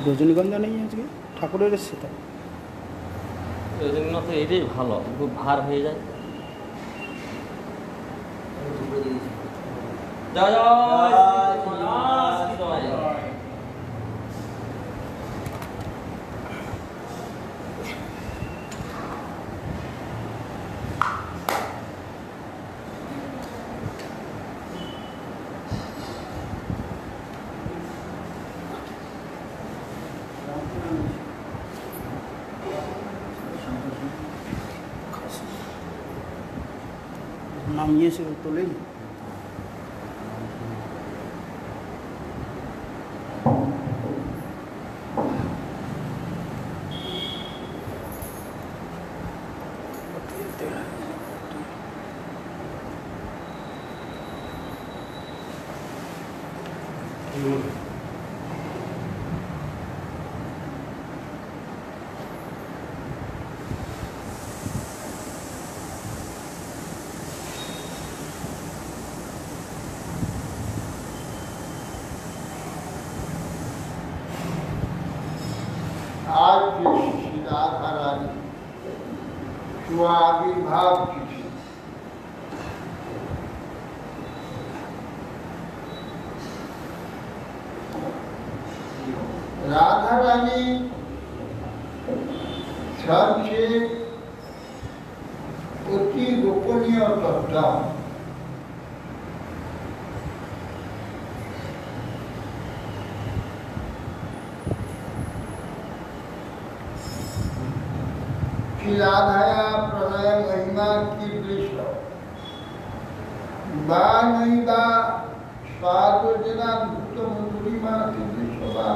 রজনীগন্ধা নেই আজকে ঠাকুরের এসছে তো রজনীগন্ধা এটাই ভালো, খুব ভার হয়ে যায়। জয় জয় শ্রীনাথ কি জয়। নামিয়েছে তোলেন। आज श्री राधा रानी स्वाविर्भाव तिथि। राधा रानी सबसे अति गोपनीय तत्व। राधाया प्रणय महिमा की दृश्य बा नहीं बा स्वादोजना भूत मधुरिमा की दृश्य बा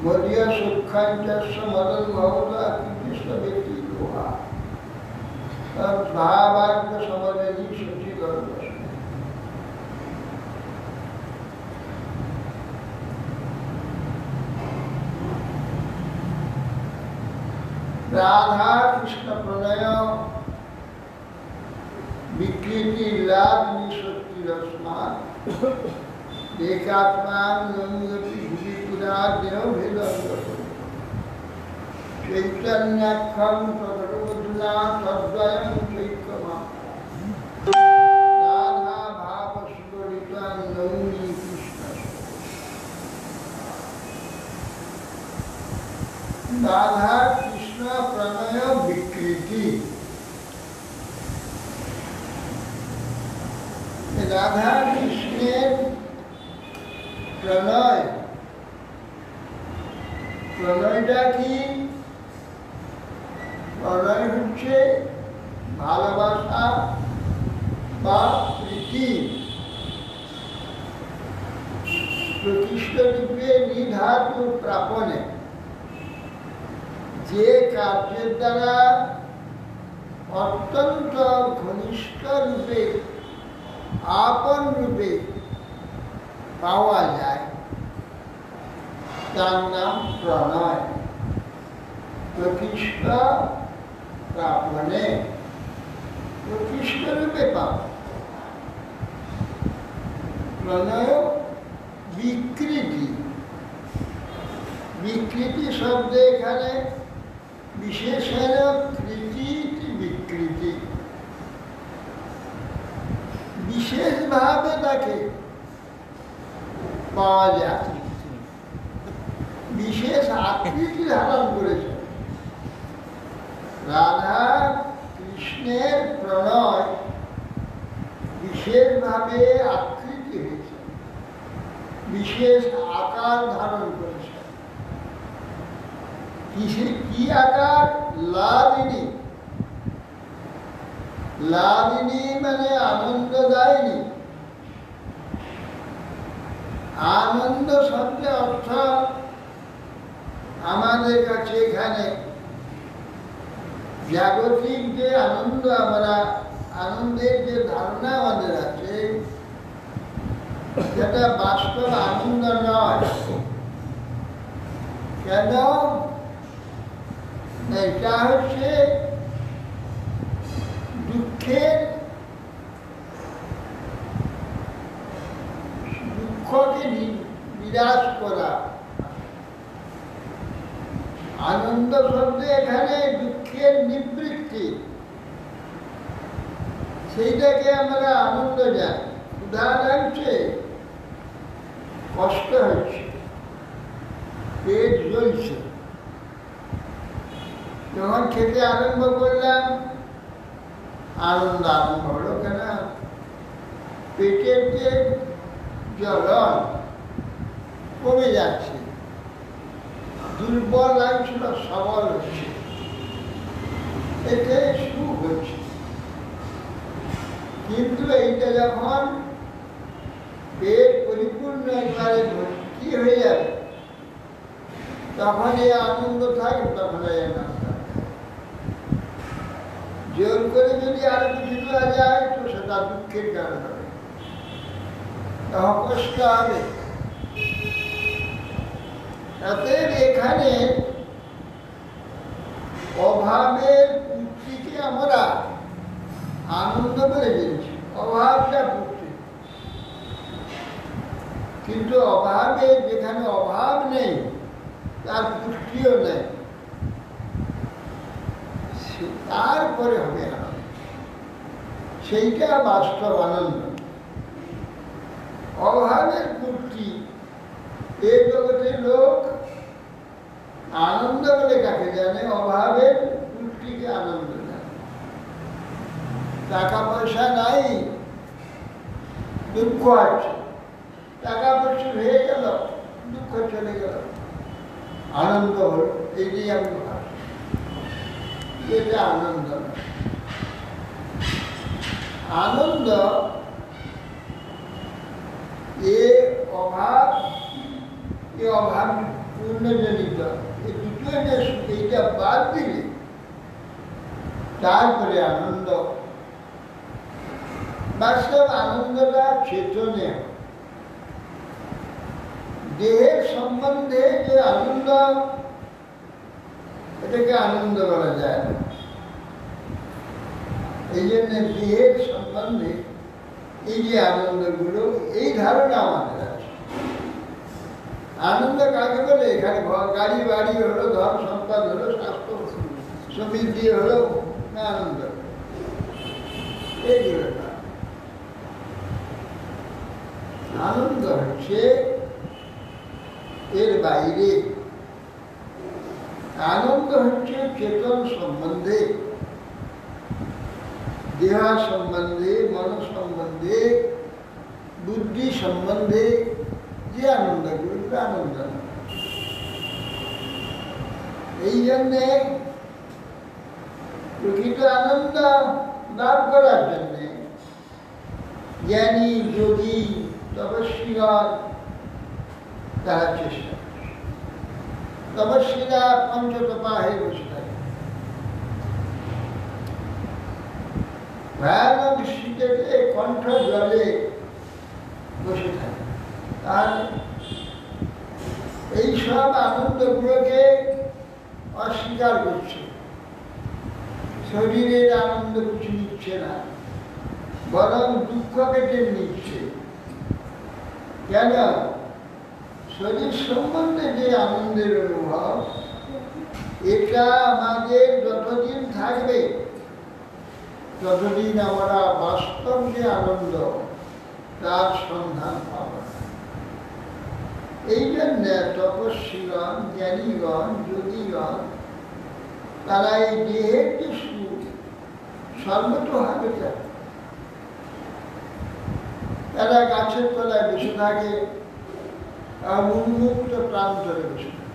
मरिया सुखांचस्य मदन भवदा की दृश्य व्यक्ति लोहा सब भावार्थ समझनी सची गर्भ। राधा कृष्ण प्रणय विकृति लादनी शक्ति रस्मात् एकात्मान गंगति भुवि पुरा देह भेद चैतन्यखम प्रकटोधुना तद्वयं चैकमा राधा भाव सुगरिता नौनी कृष्ण। राधा प्रणय विकृति। राधा कृष्णेर प्रणय प्रणयटा की प्रणय হচ্ছে ভালোবাসা বা প্রীতি প্রকৃষ্ট রূপে নিধাতু প্রাপনে যে কার্যের দ্বারা অত্যন্ত ঘনিষ্ঠ রূপে আপন রূপে পাওয়া যায় তার নাম প্রণয়। প্রকৃষ্ট প্রাপনে প্রকৃষ্ট রূপে পাওয়া। প্রণয় বিকৃতি। বিকৃতি শব্দে এখানে বিশেষণ কৃতি বিকৃতি বিশেষভাবে তাকে পাওয়া যায়, বিশেষ আকৃতি ধারণ করেছে। রাধা কৃষ্ণের প্রণয় বিশেষভাবে আকৃতি হয়েছে, বিশেষ আকার ধারণ করেছে। কি আকার? লাদিনী। লাদিনী মানে আনন্দদায়িনী। আনন্দ শব্দের অর্থ আমাদের কাছে এখানে জাগতিক যে আনন্দ, আমরা আনন্দের যে ধারণা আমাদের আছে সেটা বাস্তব আনন্দ নয়। কেন? এটা হচ্ছে দুঃখের দুঃখকে বিরাজ করা। আনন্দ শব্দে এখানে দুঃখের নিবৃত্তি, সেইটাকে আমরা আনন্দ জানি। ক্ষুধা লাগছে, কষ্ট হচ্ছে, পেট জ্বলছে। যখন খেতে আরম্ভ করলাম, আনন্দ আরম্ভ হলো। কেন? পেটের যে জ্বলন কমে যাচ্ছে, দুর্বল লাগছিল, সবল হচ্ছে, এতে সুখ হচ্ছে। কিন্তু এইটা যখন পেট পরিপূর্ণ একবারে ভর্তি হয়ে যাবে, তখন এই আনন্দ থাকে, তখন এই আনন্দ। জোর করে যদি আর কিছু দেওয়া যায় তো সেটা দুঃখের কারণ হবে, তখন কষ্ট হবে। অতএব এখানে অভাবের পূর্তিকে আমরা আনন্দ করে দিয়েছি, অভাবটা পূর্তি। কিন্তু অভাবে যেখানে অভাব নেই, তার পুষ্টিও নেই, তারপরে হবে আনন্দ। সেইটা বাস্তব আনন্দ। অভাবের পূর্তি এই জগতের লোক আনন্দ বলে কাকে জানে? অভাবের পূর্তিকে আনন্দ জানে। টাকা পয়সা নাই, দুঃখ আছে। টাকা পয়সা হয়ে গেল, দুঃখ চলে গেল, আনন্দ হল। এই যে আমি এটা আনন্দ না। আনন্দ অভাব পূর্ণজনিত, এই দুটো এইটা বাদ দিলে তারপরে আনন্দ। বাস্তব আনন্দটা চেতনে। দেহের সম্বন্ধে যে আনন্দ, এটাকে আনন্দ বলা যায় না। এই জন্য দেহের সম্বন্ধে এই যে আনন্দগুলো, এই ধারণা আমাদের আছে। আনন্দ কাকে বলে? এখানে গাড়ি বাড়ি হলো, ধন সম্পদ হলো, স্বাস্থ্য সমৃদ্ধি হলো, না আনন্দ? এইগুলো না। আনন্দ হচ্ছে এর বাইরে। আনন্দ হচ্ছে চেতন সম্বন্ধে, দেহ সম্বন্ধে, মন সম্বন্ধে, বুদ্ধি সম্বন্ধে যে আনন্দগুলো, আনন্দ। এই জন্যে প্রকৃত আনন্দ লাভ করার জন্যে জ্ঞানী, যোগী, তপস্বীগণ তারা চেষ্টা করে। তপস্বীরা পঞ্চতপা হয়ে বসে থাকে, ভয়ানক শীতেতে কণ্ঠ জলে বসে থাকে। আর এইসব আনন্দগুলোকে অস্বীকার করছে, শরীরের আনন্দ কিছু নিচ্ছে না, বরং দুঃখকে টেনে নিচ্ছে। কেন? শরীর সম্বন্ধে যে আনন্দের অনুভব, এটা আমাদের যতদিন থাকবে ততদিন আমরা বাস্তব যে আনন্দ, তার সন্ধান পাব না। এই জন্য তপস্বীগণ, জ্ঞানীগণ, যোগীগণ তারা এই দেহের যে সুখ সর্বতোভাবে চায়। তারা গাছের তলায় বসে থাকে, উন্মুক্ত প্রান্তরে বসে থাকে,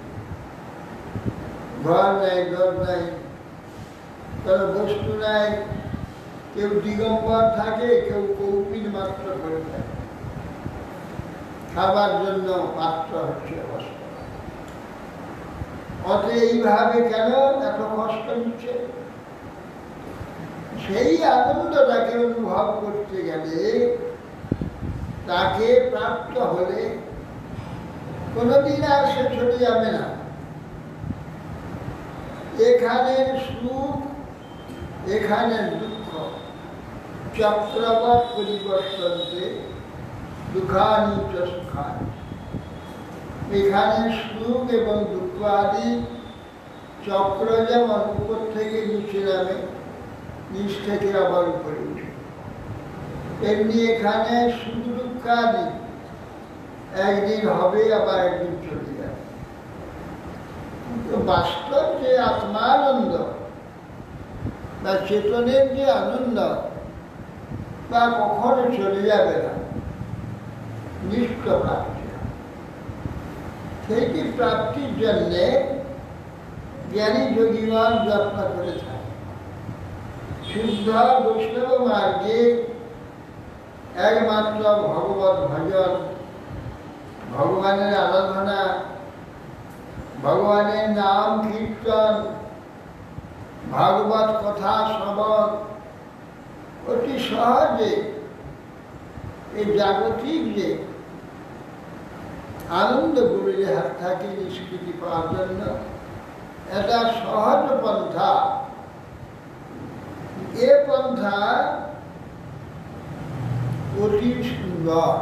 ঘর নাই, ঘর নাই, কারো বস্তু নাই। কেউ দিগম্বর থাকে, কেউ কৌপিন মাত্র করে থাকে। খাবার জন্য পাত্র হচ্ছে অবস্থা। অত এইভাবে কেন এত কষ্ট নিচ্ছে? সেই আনন্দটাকে অনুভব করতে গেলে, তাকে প্রাপ্ত হলে কোনোদিন আর সে চলে যাবে না। এখানের সুখ, এখানের দুঃখ, চক্রবৎ পরিবর্তনতে দুঃখানি চ সুখানি। এখানে সুখ এবং দুঃখ আদি চক্র যেমন উপর থেকে নিচে নামে, নিচ থেকে আবার উপরে উঠে, এমনি এখানে সুখ দুঃখাদি একদিন হবে, আবার একদিন চলে যাবে। কিন্তু বাস্তব যে আত্মানন্দ বা চেতনের যে আনন্দ তা কখনো চলে যাবে না, নিষ্ঠ প্রাপ্তি। সেইটি প্রাপ্তির জন্যে জ্ঞানী যোগীগণ যত্ন করে থাকে। শুদ্ধ বৈষ্ণব মার্গে একমাত্র ভগবত ভজন, ভগবানের আরাধনা, ভগবানের নাম কীর্তন, ভাগবত কথা শ্রবণ অতি সহজে এই জাগতিক যে আনন্দগুলির হাত থেকে নিষ্কৃতি পাওয়ার জন্য এটা সহজ পন্থা। এ পন্থা অতি সুন্দর,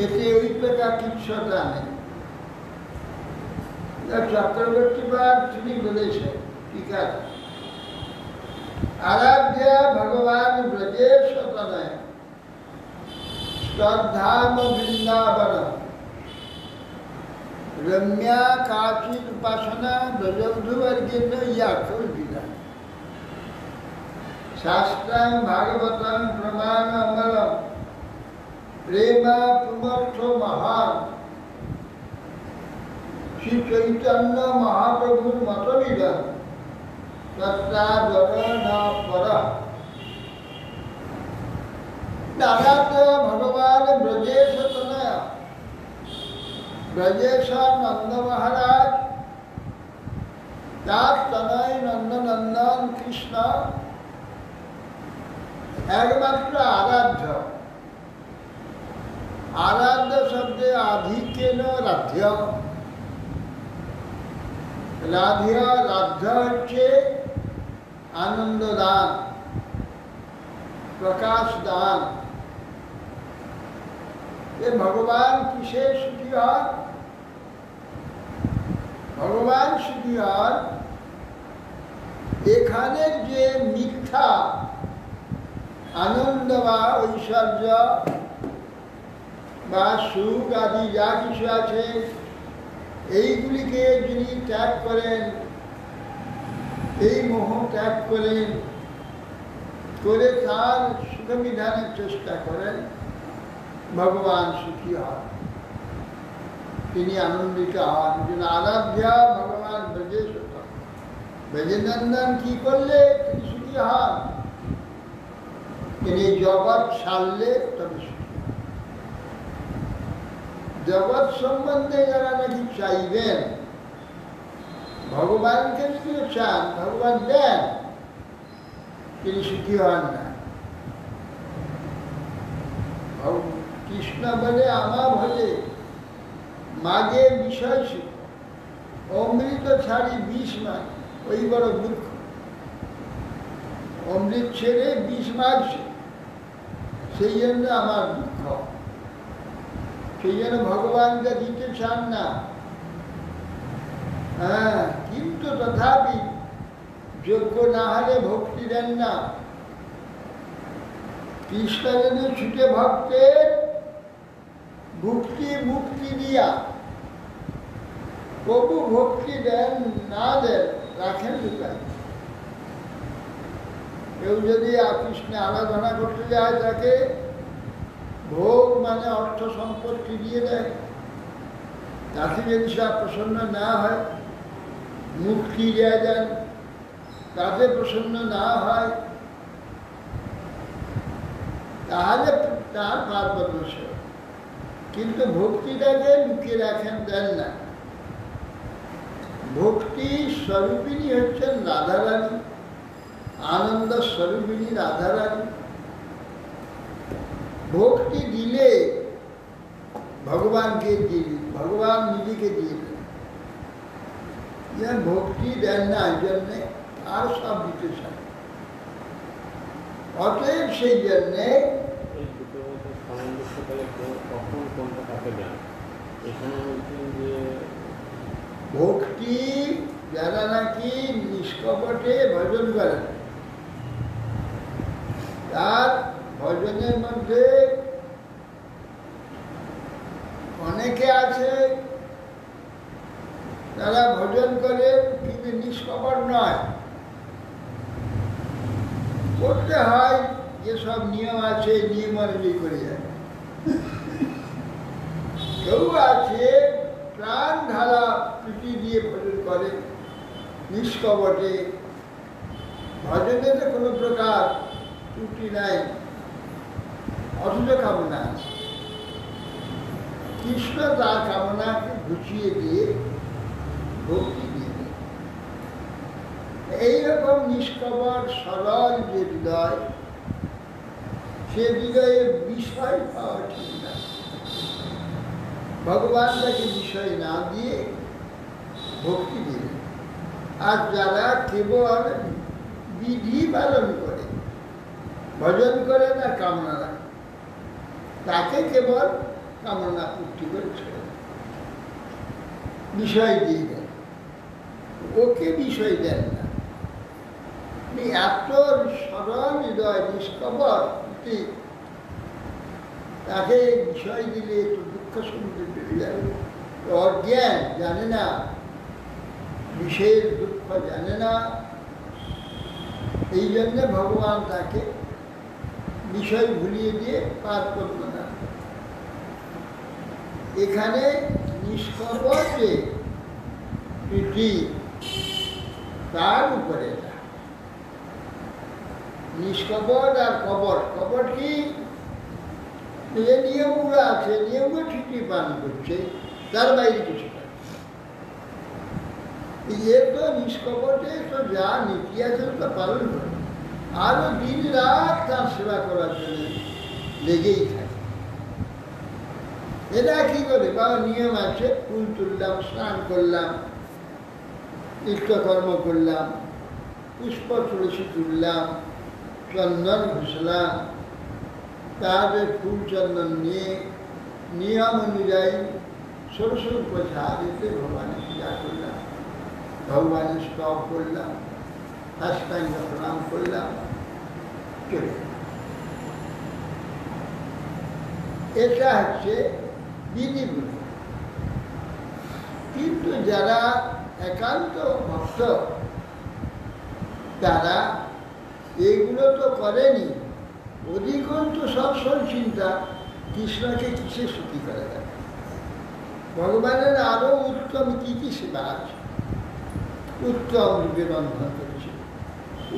এতে ওই প্রকার কিচ্ছতা নেই। চক্রবর্তীবাদ তিনি বলেছেন, ঠিক আছে, আরাধ্যা ভগবান ব্রজেশ তনয় স্তধাম বৃন্দাবন রম্যা কাচির উপাসনা ব্রজবধূবর্গের ইয়া কল্পিতা শাস্ত্রাং ভাগবতং প্রমাণ অমলম প্রেম পুমর্থ মহান শ্রী চৈতন্য মহাপ্রভুর মতবিদম তত্রাদর না পর। দাদাত ভগবান ব্রজেশ তনয়, ব্রজেশ নন্দ মহারাজ, তার তনয় নন্দনন্দন কৃষ্ণ একমাত্র আরাধ্য। আরাধ্য শব্দে আধিক্যেন রাধ্য। রাধ্য রাধ্য হচ্ছে আনন্দ দান, প্রকাশ দান। ভগবান কিসে সুখী হন? ভগবান সুখী হন এখানের যে মিথ্যা আনন্দ বা ঐশ্বর্য বা সুখ আদি যা কিছু আছে এইগুলিকে যিনি ত্যাগ করেন, এই মোহ ত্যাগ করেন, করে তার সুখ বিধানের চেষ্টা করেন, ভগবান সুখী হন, তিনি আনন্দিত হন। যিনি আরাধ্যা ভগবান ব্রজেশ, ব্রজনন্দন কি করলে তিনি সুখী হন? তিনি জগৎ ছাড়লে তবে সুখী। জগৎ সম্বন্ধে যারা নাকি চাইবেন, ভগবানকে যদি চান, ভগবান দেন, তিনি সুখী হন না। কৃষ্ণ বলে আমা ভজে মাগে বিষয় সুখ, অমৃত ছাড়ি বিষ মাগ, ওই বড় মূর্খ। অমৃত ছেড়ে বিষ মাগছে, সেই জন্য আমার দুঃখ। সেই জন্য ভগবানকে দিতে চান না। হ্যাঁ, কিন্তু তথাপি যোগ্য না হলে ভক্তি দেন না। কৃষ্ণ যদি ছুটে ভক্তের ভক্তি মুক্তি দিয়া প্রভু ভক্তি দেন না দেন, রাখেন লুকায়। কেউ যদি কৃষ্ণে আরাধনা করতে যায়, তাকে ভোগ মানে অর্থ সম্পত্তি দিয়ে দেয়। তাকে যদি সে প্রসন্ন না হয়, মুক্তি দিয়ে দেন, তাতে প্রসন্ন না হয়, তাহলে তার পার্বত্য। কিন্তু ভক্তিটাকে লুকিয়ে রাখেন, দেন না। ভক্তি স্বরূপিণী হচ্ছেন রাধারানী, আনন্দ স্বরূপিণী রাধারানী। ভক্তি দিলে ভগবানকে দিয়ে, ভগবান নিজেকে দিয়ে দেন। ভক্তি দেন না, এই জন্যে আর সব দিতে চান। অতএব সেই জন্যে ভক্তি যারা নাকি নিষ্কপটে ভজন করেন, তার ভজনের মধ্যে অনেকে আছে তারা ভজন করে কিন্তু নিষ্কপট নয়, করতে হয় যেসব নিয়ম আছে নিয়ম অনুযায়ী করে যায়। কেউ আছে প্রাণ ঢালা প্রীতি দিয়ে ভজন করে নিষ্কপটে, ভজনে তো কোনো প্রকার ত্রুটি নাই, অথচ কামনা আছে। কৃষ্ণ তার কামনাকে ঘুচিয়ে দিয়ে ভক্তি দিয়ে দেয়। এইরকম নিষ্কপট সরল যে হৃদয়, সে হৃদয়ে বিষয় পাওয়া ঠিক না। ভগবান তাকে বিষয় না দিয়ে ভক্তি দিবে। আর যারা কেবল বিধি পালন করে, ভজন করে না কামনা রাখে, তাকে কেবল কামনা পূর্তি করে ছেড়ে দেয়, বিষয় দিয়ে দেন, ওকে বিষয় দেন না। এত সরল হৃদয় নিষ্কপট, তাকে বিষয় দিলে একটু দুঃখ সমুদ্রে ডুবে যাবে। অজ্ঞান, জানে না বিষয়ের দুঃখ, জানে না, এই জন্য ভগবান তাকে বিষয় ভুলিয়ে দিয়ে পার করল না। এখানে নিষ্কপট যে প্রীতি, তার উপরে নিষ্কপট আর কপট। কপট কি? যে নিয়মগুলো আছে নিয়মগুলো ঠিকই পালন করছে, তার বাইরে কিছু না। এ তো নিষ্কপটে তো যা নীতি আছে তা পালন করে, আরো দিন রাত তার সেবা করার জন্য লেগেই থাকে। এটা কি করে? বাবা নিয়ম আছে, ফুল তুললাম, স্নান করলাম, নিত্যকর্ম করলাম, পুষ্প তুলসী তুললাম, চন্দন ঘুষলাম, তাদের ফুল চন্দন নিয়ে নিয়ম অনুযায়ী ষোড়শ উপচার এতে ভগবানের পূজা করলাম, ভগবানের স্তব করলাম, সাষ্টাঙ্গ প্রণাম করলাম, চলে। এটা হচ্ছে বিধিগুলো। কিন্তু যারা একান্ত ভক্ত, তারা এগুলো তো করেনি, অধিকন্ত সবসময় চিন্তা কৃষ্ণকে কিসে সুখী করে দেয়। ভগবানের আরো উত্তম কি কি সেবা আছে। উত্তম রূপে বন্ধন করছে,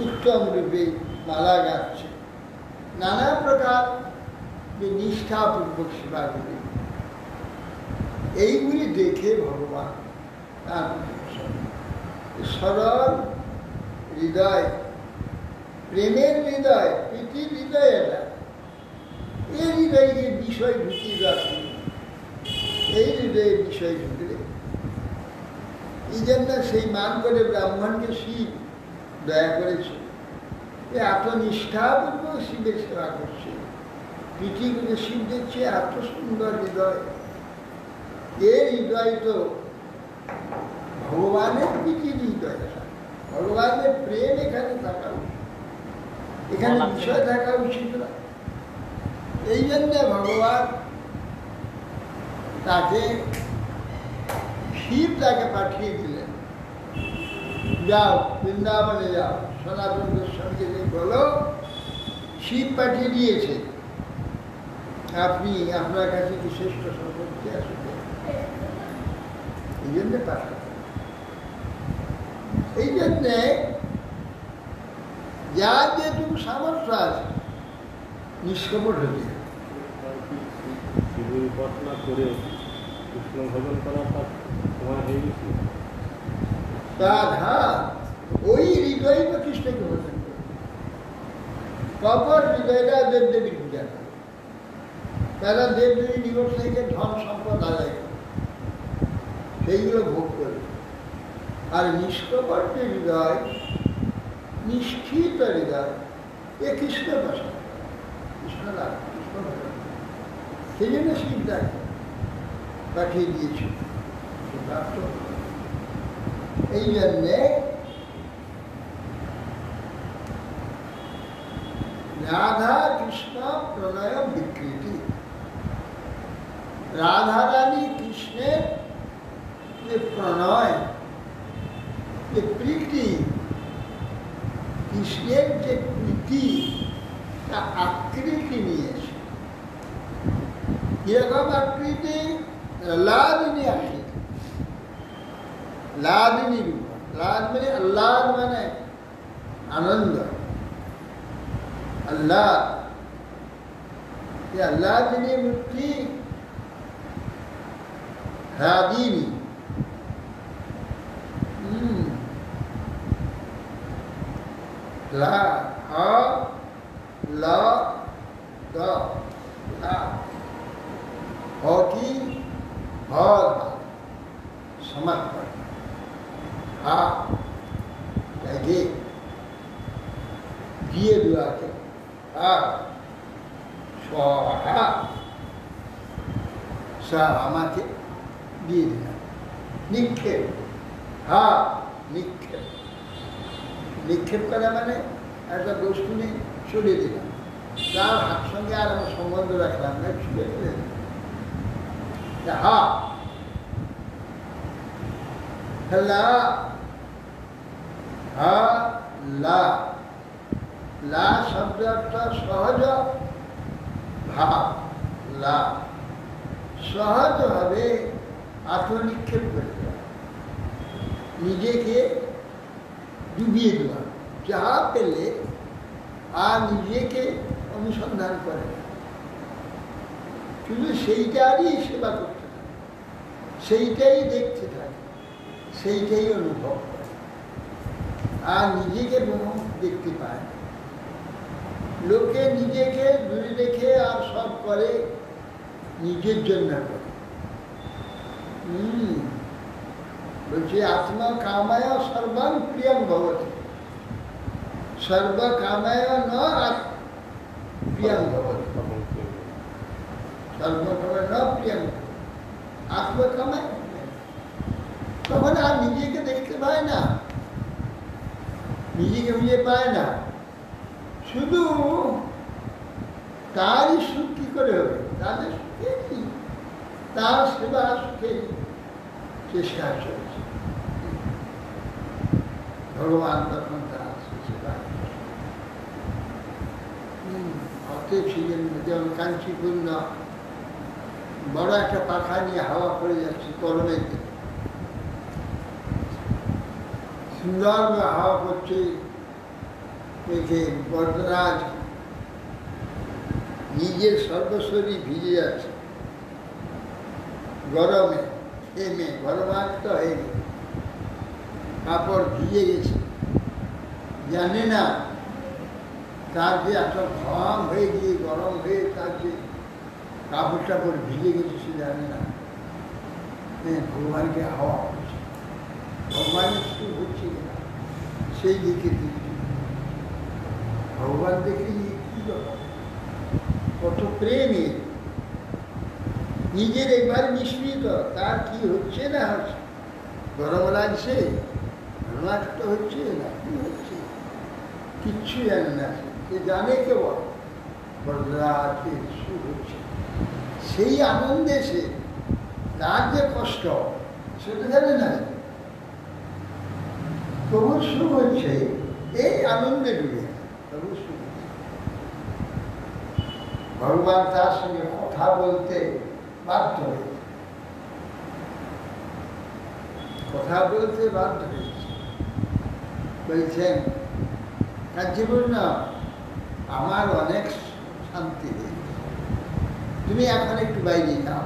উত্তম রূপে মালা গাচ্ছে, নানা প্রকার যে নিষ্ঠাপূর্বক সেবা করে, এইগুলি দেখে ভগবান তার সরল হৃদয়, প্রেমের হৃদয়, প্রীতির হৃদয়, এটা এই হৃদয়ে বিষয় ঢুকিয়ে রাখে, এই হৃদয়ে বিষয় ঢুকলে এই জন্য সেই মান করে ব্রাহ্মণকে শিব দয়া করেছে, এত নিষ্ঠাপূর্বক শিবের সেবা করছে। পৃথিবীতে শিব দেখছে এত সুন্দর হৃদয়, এই হৃদয় তো ভগবানের প্রীতির হৃদয়, ভগবানের প্রেম এখানে থাকা উচিত, এখানে বিষয় থাকা উচিত না। এই জন্য ভগবান তাকে শিব তাকে পাঠিয়ে দিলেন, যাও বৃন্দাবনে যাও, সনাতন গোস্বামীকে বলো শিব পাঠিয়ে দিয়েছে, আপনি আপনার কাছে কি শ্রেষ্ঠ সম্পত্তি আসবে, এই জন্য পাঠান। এই জন্যে যার যেটুকু সামর্থ্য আছে নিষ্কপট হতে উপাসনা করে কৃষ্ণ ভজন করাটা তোমার হয়ে গেছে। তার ওই হৃদয় তো কৃষ্ণকে ভজন করে, কপট হৃদয়টা দেবদেবীর পূজা করে, তারা দেবদেবী নিকট থেকে ধন সম্পদ আদায় করে সেইগুলো ভোগ করে। আর নিষ্কপট যে হৃদয়, নিষ্ঠিত হৃদয়, এ কৃষ্ণ ভাষা, কৃষ্ণ লাভ, কৃষ্ণ ভজন, সেই জন্য শিব তাকে পাঠিয়ে দিয়েছিল। এই জন্যে রাধা কৃষ্ণ প্রণয় বিকৃতি। রাধারানী কৃষ্ণের যে প্রণয়, যে প্রীতি, কৃষ্ণের যে প্রীতি, তা আকৃতি নিয়েছে। কিরকম আকৃতি? লাদিনী আকৃতি, লাদিনী রূপ। লাদ মানে আহ্লাদ, মানে আনন্দ। আল্লাহ, আল্লাদিনী মূর্তি রাদিনী। লা হা লা দা লা হকি হদ সমর্পণ। হা গে দিয়ে দেওয়াকে হা সহা সা আমাকে দিয়ে দিলাম। নিক্ষেপ, হা নিক্ষেপ। নিক্ষেপ করা মানে একটা বস্তু নিয়ে ছুড়ে দিলাম, তার হাত সঙ্গে আর আমার সম্বন্ধ রাখলাম না, ছুড়ে ফেলে দিলাম। হা লা, হা লা। লা শব্দ অর্থ সহজ ভাব। লা সহজভাবে আত্মনিক্ষেপ করে দেওয়া, নিজেকে ডুবিয়ে দেওয়া, যা পেলে আর নিজেকে অনুসন্ধান করে না, শুধু সেইটারই সেবা করতে থাকে, সেইটাই দেখতে থাকে, সেইটাই অনুভব করে, আর নিজেকে দেখতে পায় না। লোকে নিজেকে দূরে রেখে আর সব করে নিজের জন্য করে। বলছি আত্মা কামায় সর্বাং প্রিয়ং ভবতি, সর্বকামায় ন প্রিয়ং ভবতি, সর্বকামায় ন প্রিয়ং, আত্মকামায়। তখন আর নিজেকে দেখতে পায় না, নিজেকে বুঝে পায় না, শুধু তারই সুখ কি করে হবে, তাদের সুখে তার সেবা সুখে চেষ্টা চলছে। ভগবান তখন তার সেবা অতএব ছিলেন। যেমন কাঞ্চিপূর্ণ বড় একটা পাখা নিয়ে হাওয়া করে যাচ্ছে কলমের দিকে, সুন্দরভাবে হাওয়া করছে, দেখে বরদরাজ নিজের সর্বশরীর ভিজে যাচ্ছে গরমে, ঘেমে গরমাক্ত হয়ে গেছে, কাপড় ভিজে গেছে, জানে না তার যে এত ঘাম হয়ে গিয়ে গরম হয়ে তার যে কাপড় টাপড় ভিজে গেছে সে জানে না। ভগবানকে হাওয়া করছে, ভগবানের শুরু হচ্ছে না, সেই দিকে ভগবান দেখে কি ব্যাপার, কত প্রেমী, নিজের একবার মিশ্রিত, তার কি হচ্ছে না হচ্ছে, গরম লাগছে, ঘর্মাক্ত হচ্ছে না কি হচ্ছে, কিচ্ছু জানে না, সে জানে কেবল বরদরাজের সুখ হচ্ছে। সেই আনন্দে সে, তার যে কষ্ট সেটা জানে না, তবু সুখ হচ্ছে, এই আনন্দে ডুবে তবু সুখ। ভগবান তার সঙ্গে কথা বলতে বাধ্য হয়েছে, কথা বলতে বাধ্য হয়েছে। বলছেন কাঞ্চিপূর্ণ, আমার অনেক শান্তি হয়েছে, তুমি এখন একটু বাইরে যাও,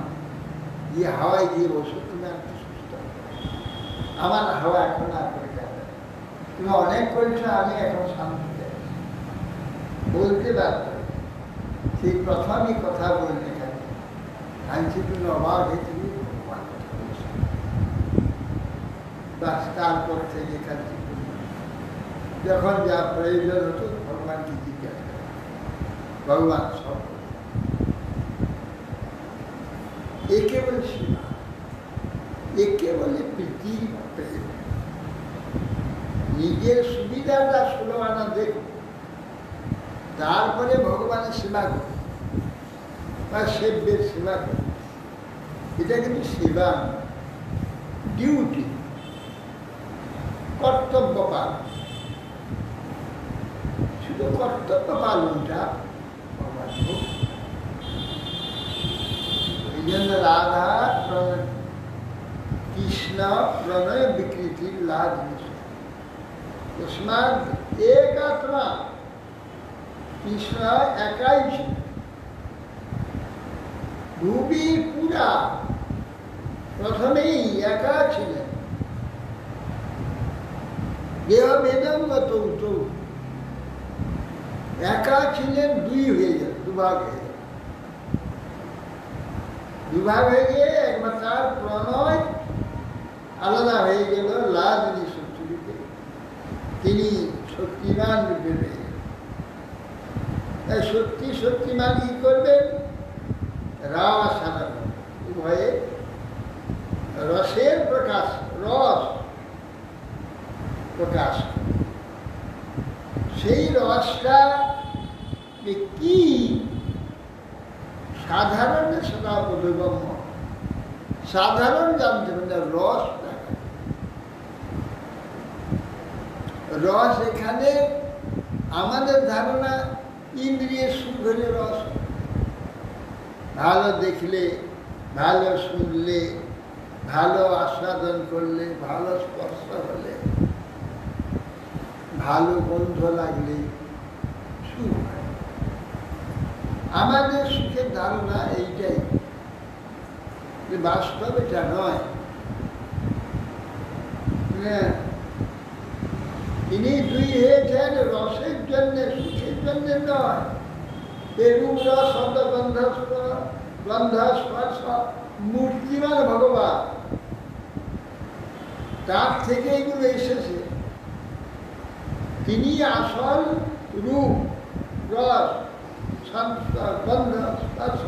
গিয়ে হাওয়ায় গিয়ে বসো, তুমি একটু সুস্থ, আমার হাওয়া এখন আর করে যাবে, তুমি অনেক করেছো, আমি এখন শান্তিতে বলতে বাধ্য। সেই প্রথমই কথা বলতে গেল কাঞ্চিপূর্ণ অবাক হয়েছে, ভগবান কথা বলছে। বাস তারপর থেকে কাঞ্চিপূর্ণ যখন যা প্রয়োজন হতো ভগবানকে জিজ্ঞাসা করে, ভগবান সব। একে বলে সেবা, একে বলে প্রীতি প্রেম। নিজের সুবিধাটা 16 আনা দেখো, তারপরে ভগবানের সেবা করে বা সেব্যের সেবা করে। এটা কিন্তু সেবা ডিউটি, কর্তব্য পালন। শুধু কর্তব্য পালনটা অবাধ্য। এই জন্য রাধা কৃষ্ণ প্রণয় বিকৃতির লাভ তসমাৎ এক আত্মা। কৃষ্ণ একাই ছিল, ভূমি পুরা প্রথমেই একা ছিলেন। দেহ বেদঙ্গত একা ছিলেন, দুই হয়ে গেল, দুভাগ হয়ে গেল। দুভাগ হয়ে গিয়ে একবার তার প্রণয় আলাদা হয়ে গেল লাজনী শক্তিরূপে, তিনি শক্তিমান রূপে হয়ে গেলেন। তাই শক্তিমান কি করবেন? রাস আনন্দ উভয়ে রসের প্রকাশ, রস প্রকাশ। সেই রসটা কি সাধারণ, সেটা বোধগম্য, সাধারণ জানতে পারে রস। রস এখানে আমাদের ধারণা ইন্দ্রিয় সুখ হলে রস, ভালো দেখলে, ভালো শুনলে, ভালো আস্বাদন করলে, ভালো স্পর্শ হলে, ভালো গন্ধ লাগলে সুখ হয়। আমাদের সুখের ধারণা এইটাই, যে বাস্তব এটা নয়। তিনি দুই হয়েছেন রসের জন্য, সুখের জন্য নয়। এরূপ রস শব্দ গন্ধ স্পর্শ মূর্তিমান ভগবান, তার থেকে এগুলো এসেছে। তিনি আসল রূপ, রস, গন্ধ স্পর্শ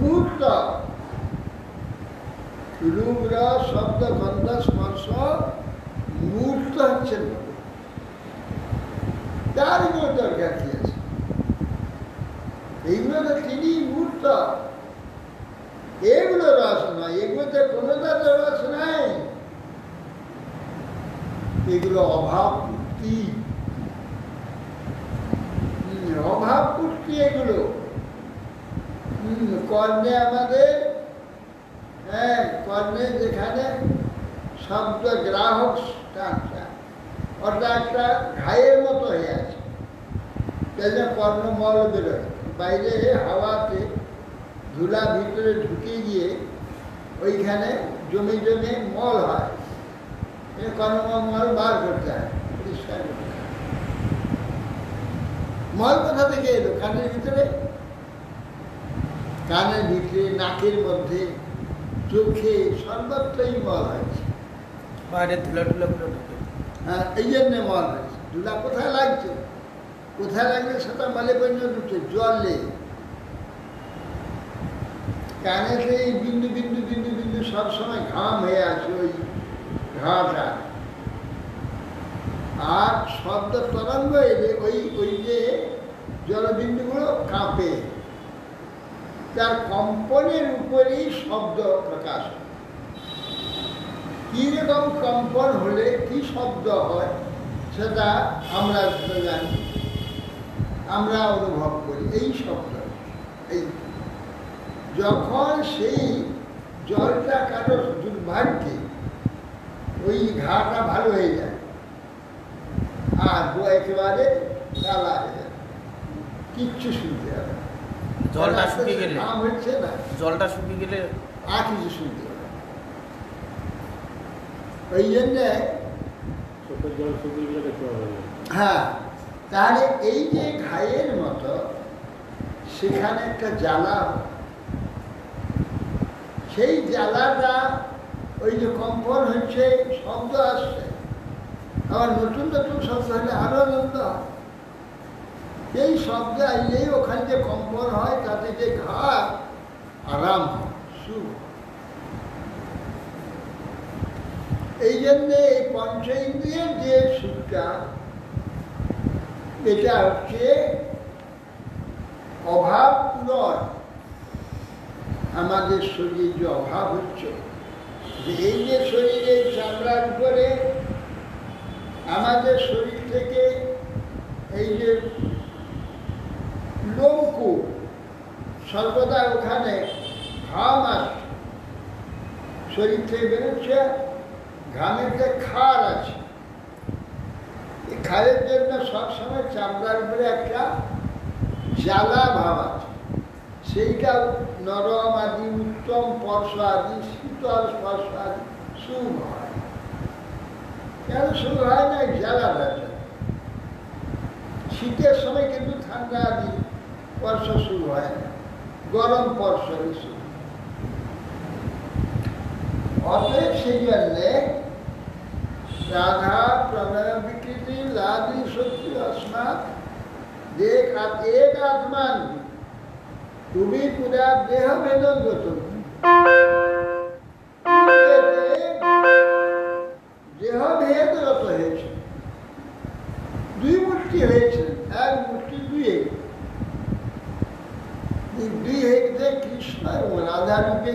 মূর্ত। রূপ রস শব্দ গন্ধ স্পর্শ মূর্ত হচ্ছেন, তার এগুলো দরকার কি আছে? এইগুলো তো তিনি মূর্ত, এগুলো রস নয়, এগুলোতে কোনো রস নাই। এগুলো অভাব পূর্তি, অভাব পূর্তি এগুলো। কর্ণে আমাদের, হ্যাঁ, কর্ণে যেখানে শব্দ গ্রাহক স্থানটা, অর্থাৎ একটা ঘায়ের মতো হয়ে আছে, কর্ণমল বেরোয় বাইরে, হাওয়াতে ধুলা ভিতরে ঢুকে গিয়ে ওইখানে জমে জমে মল হয়। কর্ণমল বার করতে হয়, পরিষ্কার করতে হয়। মল কোথা থেকে এলো? কানের ভিতরে, কানের ভিতরে, নাকের মধ্যে, চোখে, সর্বত্রই মল হয়েছে। বাইরে ধুলা টুলা করে ঢুকে। হ্যাঁ, এই জন্যে মল হয়েছে। ধুলা কোথায় লাগছে? কোথায় লাগলে সেটা মলে পরিণত হচ্ছে, জলে। কানে সেই বিন্দু বিন্দু বিন্দু বিন্দু সবসময় ঘাম হয়ে আছে, ওই ঘাটা। আর শব্দ তরঙ্গ এলে ওই যে জলবিন্দুগুলো কাঁপে, তার কম্পনের উপরেই শব্দ প্রকাশ হয়। কিরকম কম্পন হলে কি শব্দ হয় সেটা আমরা জানি, আমরা অনুভব করি। এই শব্দ, এই যখন সেই জলটা কারো দুর্ভাগ্যে ওই ঘাটা ভালো হয়ে যায়, আর একেবারে কালা হয়ে যায়, কিচ্ছু শুনতে হবে। জলটা শুকিয়ে গেলে, নাম হচ্ছে না, জলটা শুকিয়ে গেলে আর কিছু শুনতে হবে। ওই জন্যে চোখের জল শুকিয়ে গেলে দেখতে পাবে না। হ্যাঁ, তাহলে এই যে ঘায়ের মতো সেখানে একটা জ্বালা, সেই জ্বালাটা ওই যে কম্পন হচ্ছে, শব্দ আসছে, আবার নতুন নতুন শব্দ হলে আরো আনন্দ হয়। এই শব্দ আইলেই ওখানে যে কম্পন হয়, তাতে যে ঘা আরাম হয়, সুখ। এই জন্যে এই পঞ্চ ইন্দ্রিয়ের যে সুখটা, এটা হচ্ছে অভাব পূরণ, আমাদের শরীর যে অভাব হচ্ছে, যে এই যে শরীরের চামড়ার উপরে আমাদের শরীর থেকে এই যে লোমকূপ সর্বদা ওখানে ঘাম আসছে, শরীর থেকে বেরোচ্ছে, ঘামের যে খার আছে, এই খারের জন্য সবসময় চামড়ার উপরে একটা জ্বালা ভাব আছে। সেইটা নরম আদি, উত্তম স্পর্শ আদি, শীতল স্পর্শ আদি সুখ হয়। কেন সুখ হয় না? জ্বালা ব্যথা। শীতের সময় কিন্তু ঠান্ডা আদি স্পর্শ শুরু হয় না, গরম স্পর্শ শুরু। অতএব সেই জন্যে রাধা প্রণয় বিকৃতি লাদি সত্যি अस्मात् देख एक आत्मान তুমি পুরা দেহ ভেদগত, দেহ ভেদগত হয়েছে। দুই মূর্তি হয়েছে, এক মূর্তি দুই হয়েছে কৃষ্ণ এবং রাধা রূপে।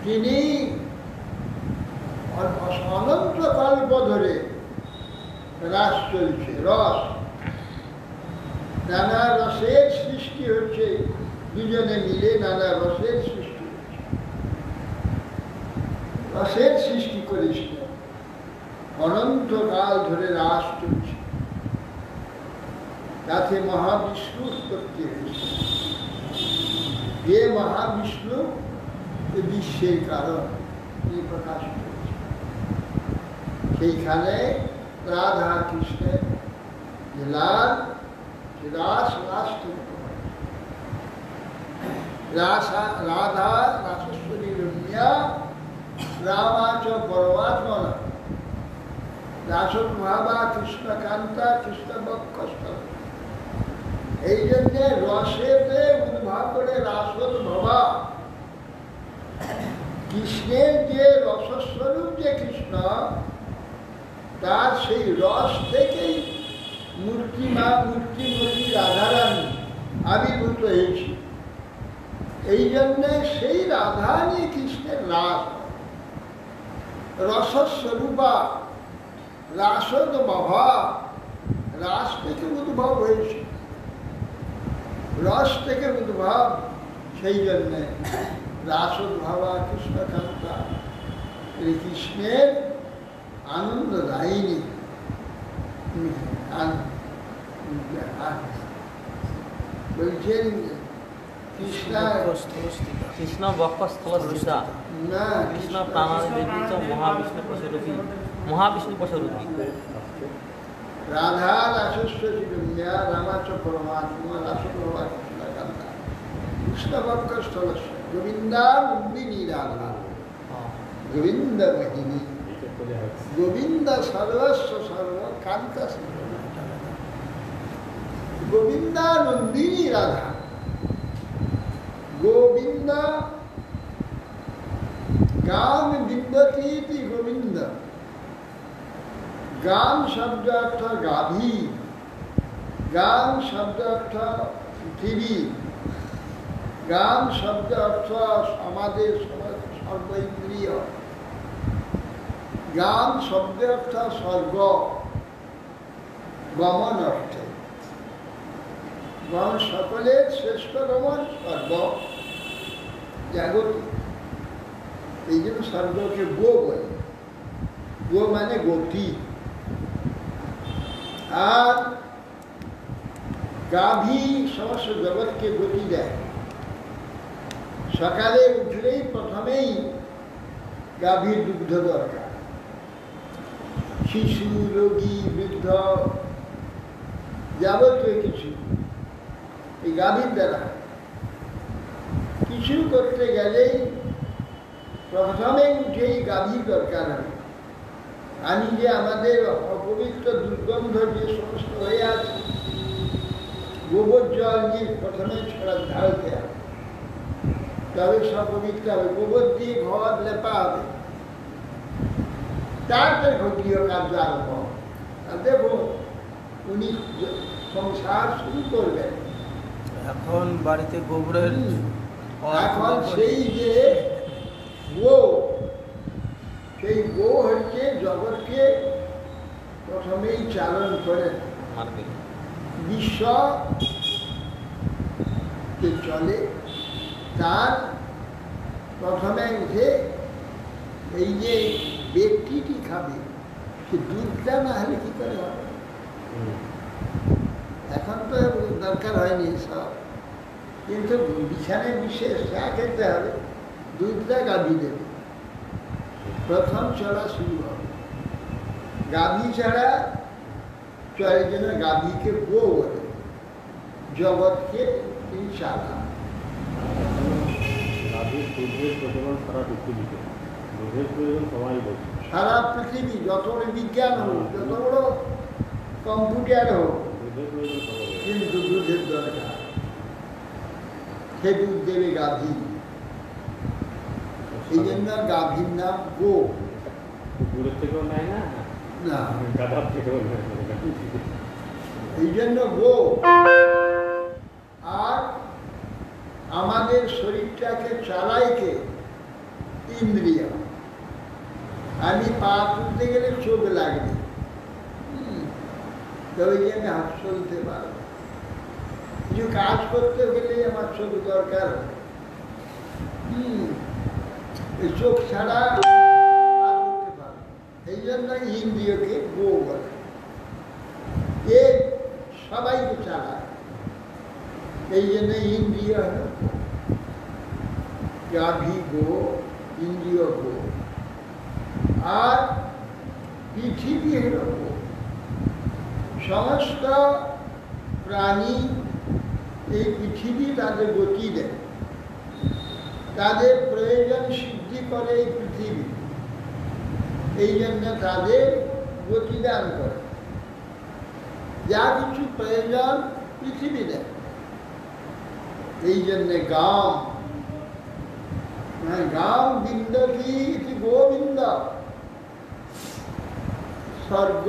তিনি অনন্ত কল্প ধরে রাস চলছে, রস, নানা রসের সৃষ্টি হচ্ছে, দুজনে মিলে নানা রসের সৃষ্টি হচ্ছে। রসের সৃষ্টি করেছিল, অনন্তকাল ধরে রাস চলছে। তাতে মহাবিষ্ণু উৎপত্তি হয়েছে। যে মহাবিষ্ণু বিশ্বের কারণ প্রকাশ করেছে। সেইখানে রাধা কৃষ্ণের লাল রাস রাধা রাসেশ্বরী রম্যা রামাচ পরমাত্মা রাসভাবা কৃষ্ণকান্তা কৃষ্ণ বক্ষস্থ। এই জন্যে রসেতে উদ্ভব করে রাসোদ্ভবা। কৃষ্ণের যে রসস্বরূপ যে কৃষ্ণ, তার সেই রস থেকেই মূর্তিমতী রাধারানী আবির্ভূত হয়েছে। এই জন্যে সেই রাধা নিয়ে কৃষ্ণের রাস, রসস্বরূপা রাসোদ্ভবা, রাস থেকে উদ্ভব হয়েছে, রস থেকে উদ্ভব। সেই জন্যে রাসোদ্ভবা কৃষ্ণকান্তা, কৃষ্ণের আনন্দদায়িনী। বলছেন কৃষ্ণ বক্ষস্থলস্থিতা না, কৃষ্ণ প্রাণাদিবীচ মহাবিষ্ণু পশুরূপী, মহাবিষ্ণু পশুরূপী। রাধা রাসেশ্বরী রম্যা রামাচ পরমাত্মা রাসোদ্ভবা কৃষ্ণকান্তা কৃষ্ণ বক্ষস্থলস্য গোবিন্দা নন্দিনী রাধা গোবিন্দ মোহিনী গোবিন্দ সর্বস্ব সর্বকান্ত গোবিন্দা নন্দিনী রাধা। গোবিন্দ গান বিন্দতি গোবিন্দ। গান শব্দ অর্থ গাভী, গান শব্দ অর্থ পৃথিবী, গান শব্দ অর্থ আমাদের সর্বইন্দ্রিয়, গান শব্দ অর্থ স্বর্গ, গমন অর্থে। গণ সকলের শ্রেষ্ঠ গমন স্বর্গ, জাগতিক। এই জন্য স্বর্গকে গো বলে। গো মানে গতি। আর গাভী সমস্ত জগৎকে গতি দেয়। সকালে উঠলেই প্রথমেই গাভীর দুগ্ধ দরকার। শিশু, রোগী, বৃদ্ধ, যাবতীয় কিছু এই গাভীর দ্বারা। কিছু করতে গেলেই প্রথমে উঠেই গাভীর দরকার হবে। আমি যে আমাদের অপবিত্র দুর্গন্ধ যে সমস্ত হয়ে আছে, গোবর জল নিয়ে প্রথমে ঢালতে হবে, তবে সব পবিত্র হবে। গোবর দিয়ে ঘর লেপা হবে, তারপরে গৃহ কার্য আরম্ভ। দেখো, উনি সংসার শুরু করবেন, এখন বাড়িতে গোবরের এখন সেই যে গো, সেই গো হচ্ছে জগৎকে প্রথমেই চালন করেন, মার্কেট বিশ্ব যে চলে তার প্রথমে উঠে এই যে ব্যক্তিটি খাবে সে দুধটা না হলে কি করে হবে? এখন তো দরকার হয়নি সব, কিন্তু বিছানে বিশেষ চা খেতে হবে, দুধটা গাভী দেবে, প্রথম চলা শুরু হবে। গাভী ছাড়া চলে জন্য গাভীকে গো বলে, জগৎকে তিনি চালান। গাভীর দুধের প্রচলন সারা পৃথিবীতে, দুধের প্রয়োজন সবাই বলছে। সারা পৃথিবী যত বড় বিজ্ঞান হোক, যত বড় কম্পিউটার হোক, দুধের প্রয়োজন সবাই। কিন্তু দুধের দরকার। সে দুধ দেবে গাভী, এই জন্য গাভীর নাম গো। দূরের থেকেও নেয় না, না, গাধার থেকেও নেয় না। এই জন্য গো। আর আমাদের শরীরটাকে চালায় কে? ইন্দ্রিয়। আমি পা তুলতে গেলে চোখ লাগবে, তবে যে আমি হাত চলতে পারবো। কিছু কাজ করতে গেলে আমার চোখ দরকার। এই চোখ ছাড়া কাজ করতে পারবো। এই জন্য ইন্দ্রিয়কে গো বলে। এ সবাইকে চালায়, এই জন্য ইন্দ্রিয় হল গাভী গো, ইন্দ্রিয় গো। আর পৃথিবী হল গো। সমস্ত প্রাণী এই পৃথিবী তাদের গতি দেয়, তাদের প্রয়োজন সিদ্ধি করে এই পৃথিবী, এই জন্য তাদের গতিদান করে। যা কিছু প্রয়োজন পৃথিবী দেয়, এই জন্যে গাম, গাম বিন্দতি ইতি গোবিন্দ। স্বর্গ,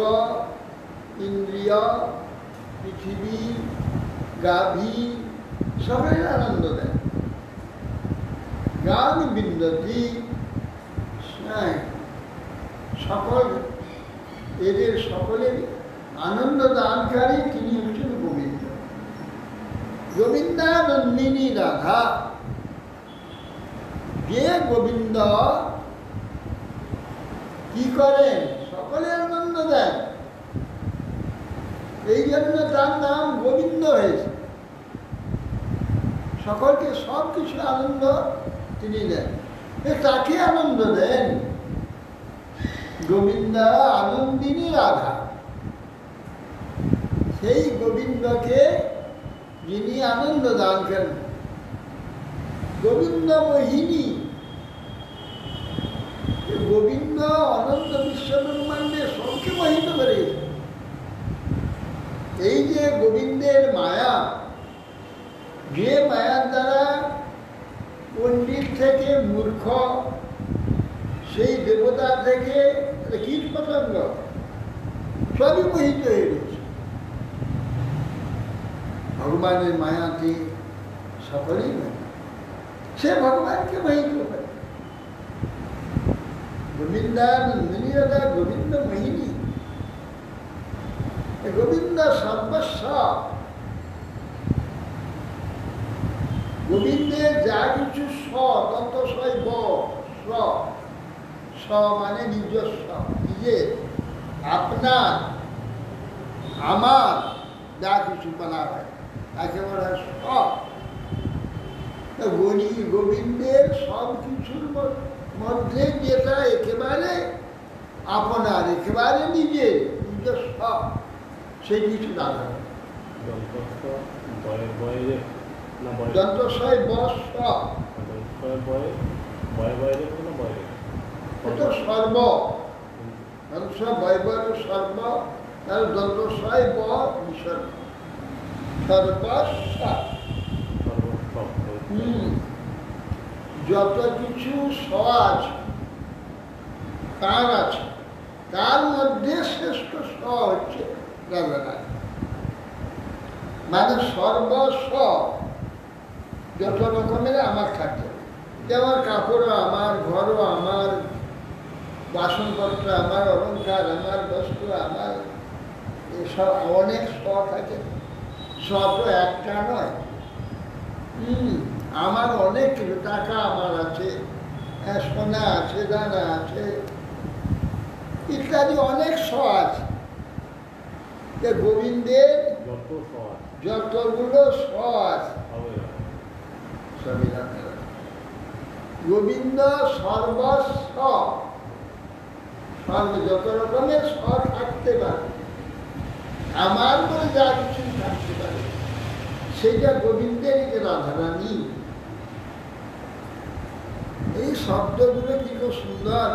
ইন্দ্রিয়, পৃথিবী, গাভী সকলের আনন্দ দেয়। গান বিন্দতি, সকল এদের সকলের আনন্দ দানকারী তিনি হচ্ছেন গোবিন্দ। গোবিন্দানন্দিনী রাধা, যে গোবিন্দ কি করেন? সকলের আনন্দ দেন, এই জন্য তার নাম গোবিন্দ হয়েছে। সকলকে সব কিছু আনন্দ তিনি দেন, তাকে আনন্দ দেন। গোবিন্দা আনন্দিনী রাধা, সেই গোবিন্দকে যিনি আনন্দ দান করেন। গোবিন্দ মোহিনী, গোবিন্দ অনন্ত বিশ্বব্রহ্মাণ্ডে সবকে মোহিত করে। এই যে গোবিন্দের মায়া, যে মায়ার দ্বারা পণ্ডিত থেকে মূর্খ, সেই দেবতা থেকে কীট পতঙ্গ সবই মোহিত হয়ে গেছে। ভগবানের মায়াতে সকলেই মোহিত, সে ভগবানকে মোহিত করে। গোবিন্দানন্দিনী রাধা, গোবিন্দ মোহিনী। গোবিন্দ সর্বস্ব, গোবিন্দের যা কিছু দন্তস্বয় ব, স মানে নিজস্ব, নিজের, আপনার, আমার যা কিছু বলা হয় তাকে বলা হয় গোবিন্দের সব কিছুর মধ্যে যেটা একেবারে আপনার, একেবারে নিজের, নিজস্ব, সেই কিছু দাদা। দন্তস্বয় বস, সর্ব, বৈবর সর্ব, তার দন্তস্বয় ব বিসর্গ, সর্বস্ব। যত কিছু স আছে, তার আছে, তার মধ্যে শ্রেষ্ঠ স হচ্ছে রাধা, মানে সর্বস্ব। যত রকমের আমার থাকতে হবে। যেমন কাপড়ও আমার, ঘরও আমার, বাসনপত্র আমার, অলঙ্কার আমার, বস্তু আমার, এসব অনেক শখ আছে। শখ তো একটা নয়। আমার অনেক টাকা আমার আছে, সোনা আছে, দানা আছে, ইত্যাদি অনেক শখ আছে। গোবিন্দের যত সহজ যতগুলো শখ আছে হবে সবই রাখা। গোবিন্দ সর্বস্ব, যত রকমের শখ থাকতে পারে, আমার বলে যা কিছু থাকতে পারে, সেটা গোবিন্দের রাধারানী। এই শব্দগুলো কি খুব সুন্দর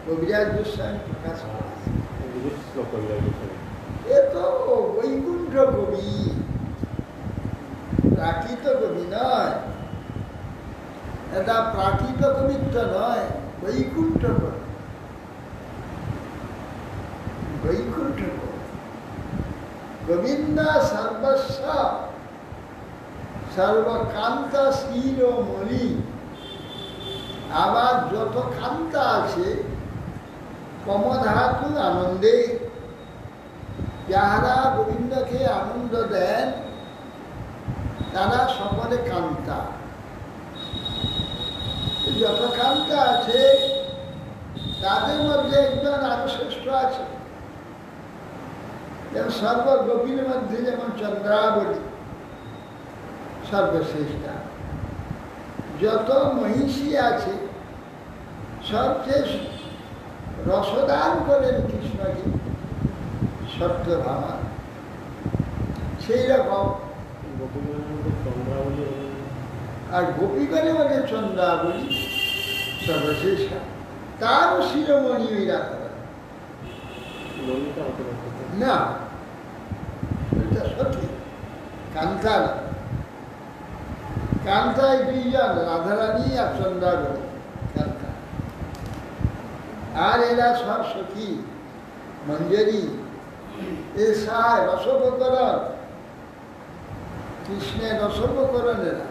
কবিরাজ গোস্বামী প্রকাশ করেছে। এ তো বৈকুণ্ঠ কবি, প্রাকৃত কবি নয়, এটা প্রাকৃত কবিত্ব নয়, বৈকুণ্ঠ কবি। বৈকুণ্ঠ কবি গোবিন্দ সর্বস্ব সর্বকান্ত শিরোমণি। আবার যত কান্তা আছে কমধাতু আনন্দে, যাহারা গোবিন্দকে আনন্দ দেন তারা সকলে কান্তা। যত কান্তা আছে তাদের মধ্যে একজন আরো শ্রেষ্ঠ আছে। যেমন সর্বগোপীর মধ্যে যেমন চন্দ্রাবলী সর্বশ্রেষ্ঠা। যত মহিষী আছে সবচেয়ে রসদান করেন কৃষ্ণকে সত্যভামা। সেই রকম আর গোপীগণের মধ্যে চন্দ্রাবলী সর্বশ্রেষ্ঠা, তারও শিরোমণি ওই রাখা না, এটা সঠিক। কান্তা না, কান্তায় দুইজন, রাধারানী আর চন্দ্রাবলী কান্তা। আর এরা সব সখী মঞ্জরি, এ সায় রসোপকরণ, কৃষ্ণের রসোপকরণ এরা।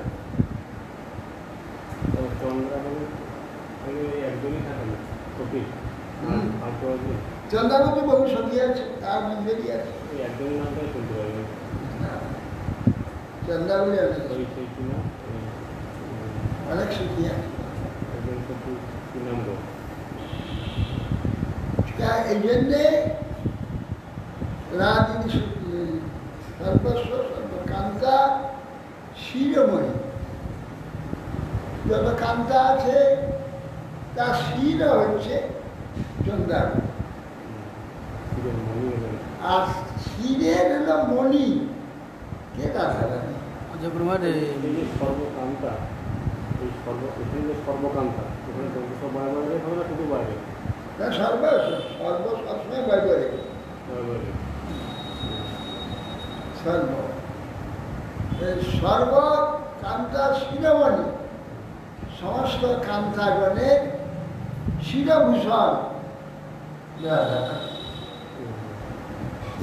চন্দ্রাবতী বহু সখী আছে, তার মঞ্জরি আছে। চন্দ্রাবলী অনেক সখী আছে। এই জন্যে রাধিনী সর্বস্ব সর্বকান্তা শিরোমণি। যত কান্তা আছে তার শির হচ্ছে চন্দ্রাবলী, আর শিরের হলো মণি কে রাধারানী। সর্বকান্তা, এই সর্বকান্তা শুধু বাইরে সবসময় বাইরে সর্বকান্তা শিরোমণি, সমস্ত কান্তাগণের শিরভূষণ।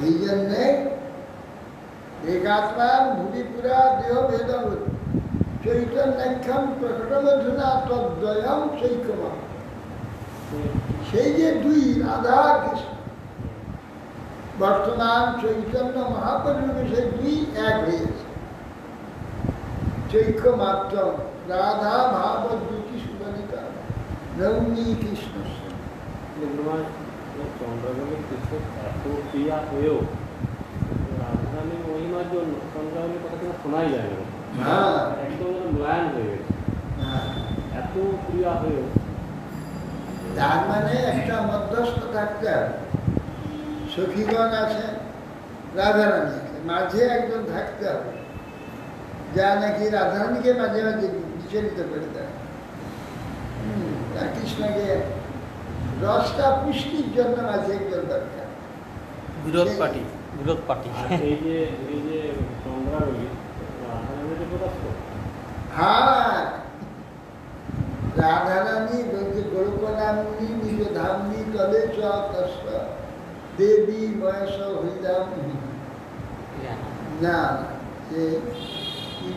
এই জন্যে একাত্মান ভূমিপুরা দেহ ভেদভূত চৈতন্যক্ষম প্রকটমধুনা তদ্বয়ম চৈকমা। সেই যে দুই রাধা কৃষ্ণ বর্তমান চৈতন্য মহাপ্রভু, সেই দুই এক হয়েছে। চৈক্য মাত্র রাধা ভাব দুটি সুললিতা নৌমি কৃষ্ণ। চন্দ্রাবলী কৃষ্ণ এত ক্রিয়া হয়েও রাজধানীর মহিমার জন্য চন্দ্রাবলীর কথা কিন্তু শোনাই যায় না। একদম যেন ম্লান হয়ে গেছে, এত ক্রিয়া হয়েও। তার মানে একটা মধ্যস্থ থাকতে হবে। সখীগণ আছে, রাধারানী আছে, মাঝে একজন থাকতে হবে যা নাকি রাধারানীকে মাঝে মাঝে বিচলিত করে দেয়, কৃষ্ণকে রসটা পুষ্টির জন্য মাঝে একজন দরকার। বিরোধ পার্টি। এই যে চন্দ্রাবলী রাধারানীকে প্রকাশ করে। হ্যাঁ, রাধারানী বলতে গোলকনামনি নিজ ধামনি তলে চস্ব দেবী বয়স হইলাম না, যে কি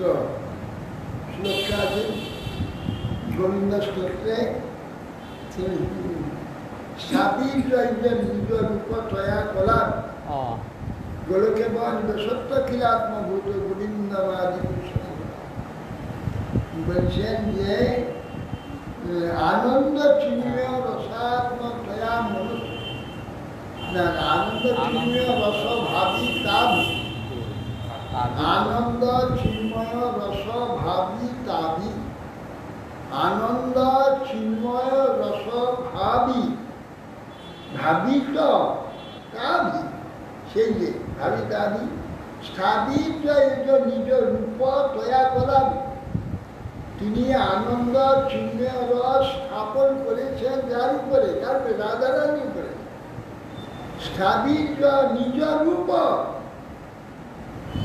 গোবিন্দ স্তোত্রে সাবির জয়দের নিজ রূপ তয়া কলা গোলকে সত্য খিলাত্মভূত গোবিন্দবাদী বলছেন যে আনন্দ চিন্ময় রসাত্মক তয়া মনুষ্য না আনন্দ চিন্ময় রস ভাবি তাবি আনন্দ চিন্ময় রস ভাবি তাবি আনন্দ চিন্ময় রস ভাবি ভাবিত তাবি সেই যে ভাবি তাবি স্থাবিত নিজ রূপ তয়া করাবি তিনি আনন্দ চিন্ময় রস স্থাপন করেছেন যার উপরে তারপরে রাধারানীর উপরে স্থাবিত নিজ রূপ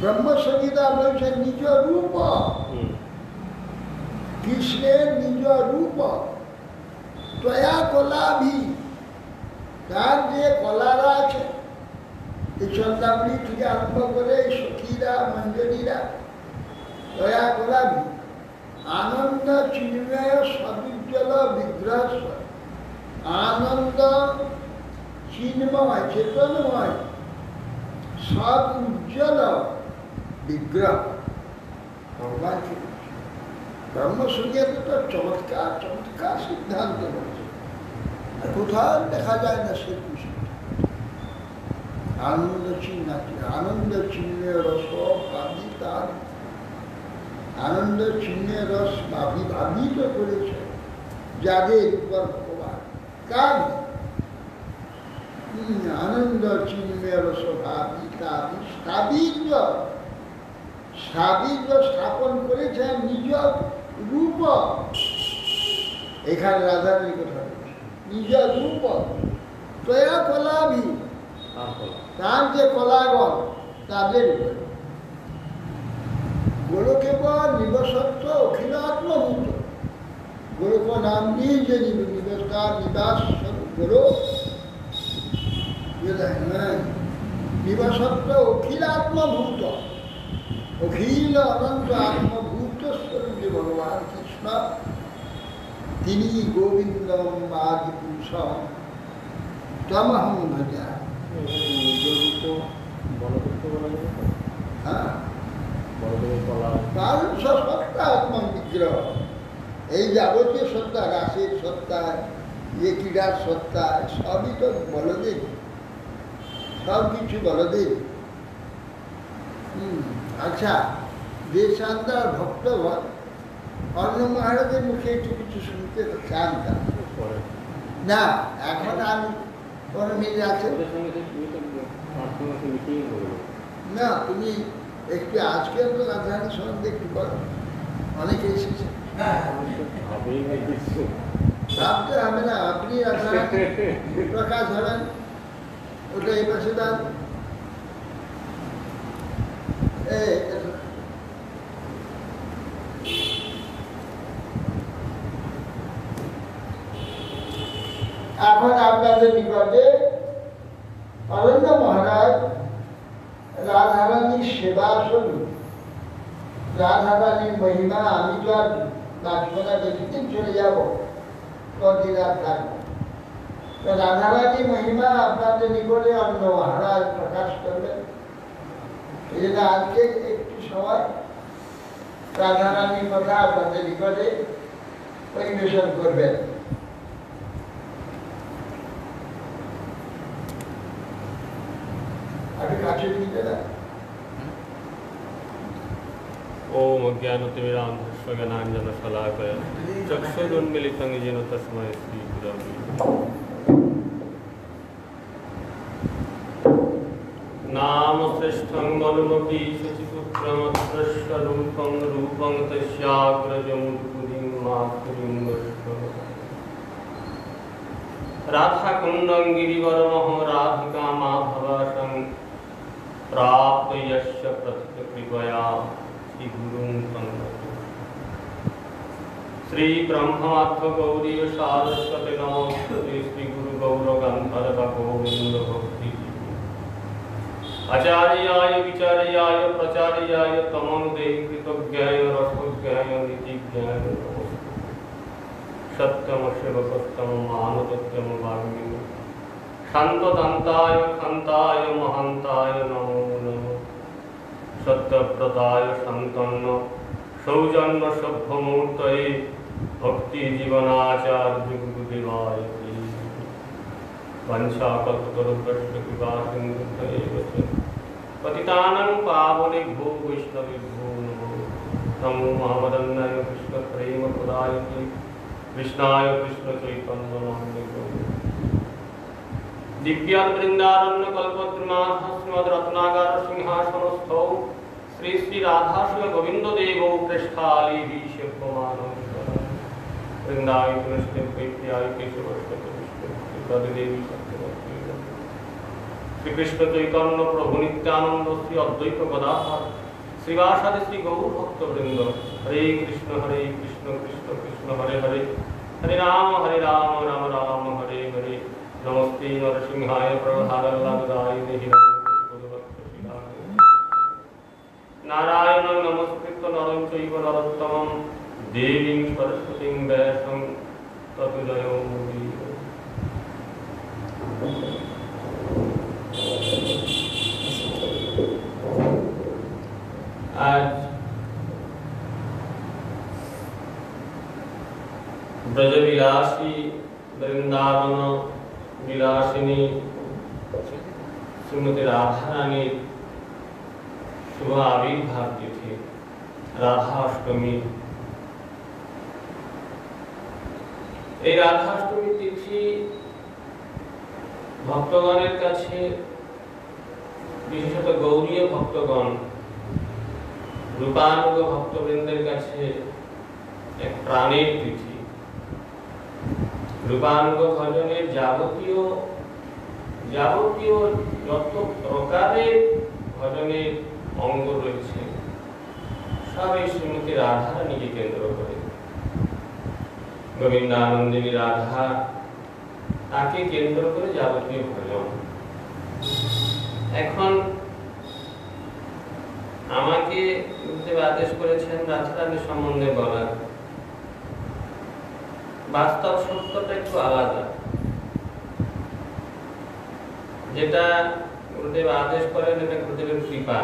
ব্রহ্মসংহিতা বলছে নিজ রূপ কৃষ্ণের নিজ রূপ তয়া কলাভি তার যে কলারা আছে এই চন্দ্রাবলী থেকে আরম্ভ করে সখীরা মঞ্জরীরা তয়া কলাভি আনন্দ চিন্ময় সদুজ্জ্বল বিগ্রহ আনন্দ চিন্ময় চেতনময় সদ উজ্জ্বল বিগ্রহ ভগবান ব্রহ্মসংহিতা তো চমৎকার চমৎকার সিদ্ধান্ত বলছে কোথাও দেখা যায় না সে কৃষ্ণ আনন্দ চিহ্ন আনন্দ চিহ্নের রস ভাবি তার আনন্দ চিহ্নের রস ভাবিত করেছে যাদের উপর ভগবান কার আনন্দ চিহ্নের রস ভাবি তাবি স্থাবিত স্থাপন করেছেন নিজ রূপ এখানে রাধারানীর কথা বলছে নিজ রূপ তয়া কলাভি তার যে কলাগণ তাদের উপরে গোলকে নিবসত্ব অখিলাত্মভূত গোলক নাম নিয়ে যে নিবাস গোলক নিবসত্ব অখিলাত্মভূত অখিল অনন্ত আত্মভূত স্বরূপ যে ভগবান কৃষ্ণ তিনি গোবিন্দম আদি পুরুষ তমহং ভজা হ্যাঁ কারণ সত্তা আত্মা বিগ্রহ এই যাবতীয় সত্তা রাসের সত্তা ইয়ে ক্রীড়ার সত্তা সবই তো বলদেব সব কিছু বলদেব আচ্ছা দেশান্তার ভক্তগণ অন্য মহারাজের মুখে একটু কিছু শুনতে চান না এখন আমি কোন মিল আছে না তুমি একটু আজকের তো রাজধানী সম্বন্ধে একটু বলো অনেকে এসেছে ভাবতে হবে না আপনি রাজধানী প্রকাশ হবেন ওটা এই পাশে দান এখন আপনাদের নিকটে অরণ্য মহারাজ রাধারানীর সেবা শুরু রাধারানীর মহিমা আমি তো আর লাক্ষ্মণা বেশিদিন চলে যাব কদিন আর থাকবো রাধারানীর মহিমা আপনাদের নিকটে অন্য মহারাজ প্রকাশ করবেন এই জন্য আজকে একটু সময় রাধারানীর কথা আপনাদের নিকটে পরিবেশন করবেন ओम अज्ञानतिमिरान्धस्य ज्ञानाञ्जनशलाकया चक्षुरुन्मीलितं येन तस्मै श्रीगुरवे नाम श्रेष्ठं मनुमपि शचिपुत्रमत्रस्य रूपं तस्याग्रजं पुरीं मातुरीं वष्टं राधाकुण्डं गिरिवरमहं राधिका माधवासं प्राप्त यस्य प्रथितकृपया श्रीगुरुं सन्नतो श्री ब्रह्ममाध्व गौरी सारस्वती नमोस्तुते श्री गुरु गौरगंधर्व गोविंद भक्ति आचार्याय विचार्याय प्रचार्याय तमनुदेहि कृतज्ञाय रसज्ञाय नीतिज्ञाय नमोस्तुते सत्यम शिवसत्यम मानसत्यम वाग्मी शांतदान्ताय खान्ताय महान्ताय नमो नमः सत्यव्रताय संतन्न सौजन्य सभ्यमूर्तये भक्ति जीवनाचार्य गुरुदेवाय वंशाकल्पतरुभ्यश्च कृपासिन्धुभ्येव च पतितानां पावनेभ्यो वैष्णवेभ्यो नमो महावदन्नाय कृष्ण प्रेम प्रदायते कृष्णाय कृष्ण चैतन्य नाम्ने दिव्यान वृंदारण्य कल्पद्रुमाध श्रीमद् रत्नाकर सिंहासनस्थौ श्री श्री राधा शिव गोविंद देवो पृष्ठाली विशेषमानं वृंदाय कृष्ण प्रीत्याय केशवष्टक देवी सत्यवती श्री कृष्ण चैतन्य प्रभु नित्यानंद श्री अद्वैत गदाधर श्रीवासादि श्री गौर भक्त वृंद हरे कृष्ण कृष्ण कृष्ण हरे हरे हरे राम राम राम हरे हरे नमस्ते नरसिंहाय प्रभागल्लादायिने हिरण्यकशिलाय नारायणं नमस्कृत्य नरं चैव नरोत्तमं देवीं सरस्वतीं व्यासं ततो जयो मुदीरये। आज ब्रजविलासी वृंदावन विलासिनी श्रीमती राधा रानी शुभ आविर्भाव तिथि राधाष्टमी। এই রাধাষ্টমী তিথি ভক্তগণের কাছে বিশেষত গৌরীয় ভক্তগণ রূপানুগ ভক্তবৃন্দের কাছে এক প্রাণের তিথি। रूपानुग भजने যাবতীয় যত প্রকারের ভজনের অঙ্গ রয়েছে সব এই শ্রীমতী রাধা রানীকে কেন্দ্র করে। গোবিন্দানন্দিনী রাধা তাকে কেন্দ্র করে যাবতীয় ভজন। এখন আমাকে আদেশ করেছেন রাধা রানী সম্বন্ধে বলার। বাস্তব সত্যটা একটু আলাদা। যেটা গুরুদেব আদেশ করেন এটা গুরুদেবের কৃপা।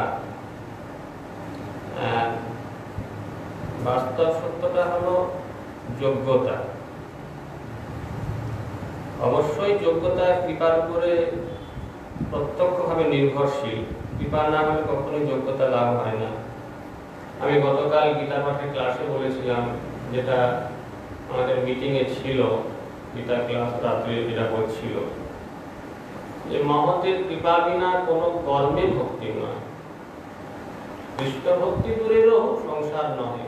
বাস্তব সত্যটা হলো যোগ্যতা। অবশ্যই যোগ্যতা কৃপার উপরে প্রত্যক্ষভাবে নির্ভরশীল। কৃপা না হলে কখনোই যোগ্যতা লাভ হয় না। আমি গতকাল গীতা পাঠের ক্লাসে বলেছিলাম, যেটা আমাদের মিটিং এ ছিল, গীতা ক্লাস রাত্রে যেটা বলছিল যে মহতের কৃপা বিনা কোনো কর্মে ভক্তি নয়, কৃষ্ণ ভক্তি দূরেরও সংসার নয়।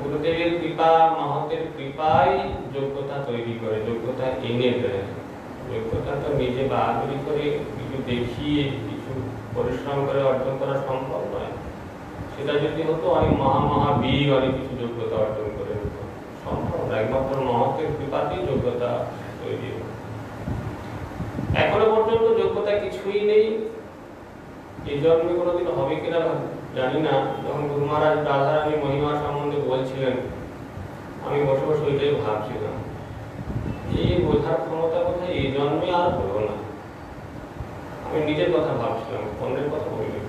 গুরুদেবের কৃপা, মহতের কৃপাই যোগ্যতা তৈরি করে, যোগ্যতা এনে দেয়। যোগ্যতা তো নিজে বাহাদুরি করে কিছু দেখিয়ে কিছু পরিশ্রম করে অর্জন করা সম্ভব নয়। সেটা যদি হতো অনেক মহাবীর অনেক কিছু যোগ্যতা অর্জন করে হতো, সম্ভব না। একমাত্র মহতের কৃপাতেই যোগ্যতা তৈরি হয়। এখনো পর্যন্ত যোগ্যতা কিছুই নেই। এই জন্মে কোনোদিন হবে কিনা জানি না। যখন গুরু মহারাজ রাধা রানী মহিমা সম্বন্ধে বলছিলেন, আমি বসে বসে ওইটাই ভাবছিলাম, এই বোঝার ক্ষমতা কোথায় এই জন্মে আর হলো না। আমি নিজের কথা ভাবছিলাম, অন্যের কথা বলিনি।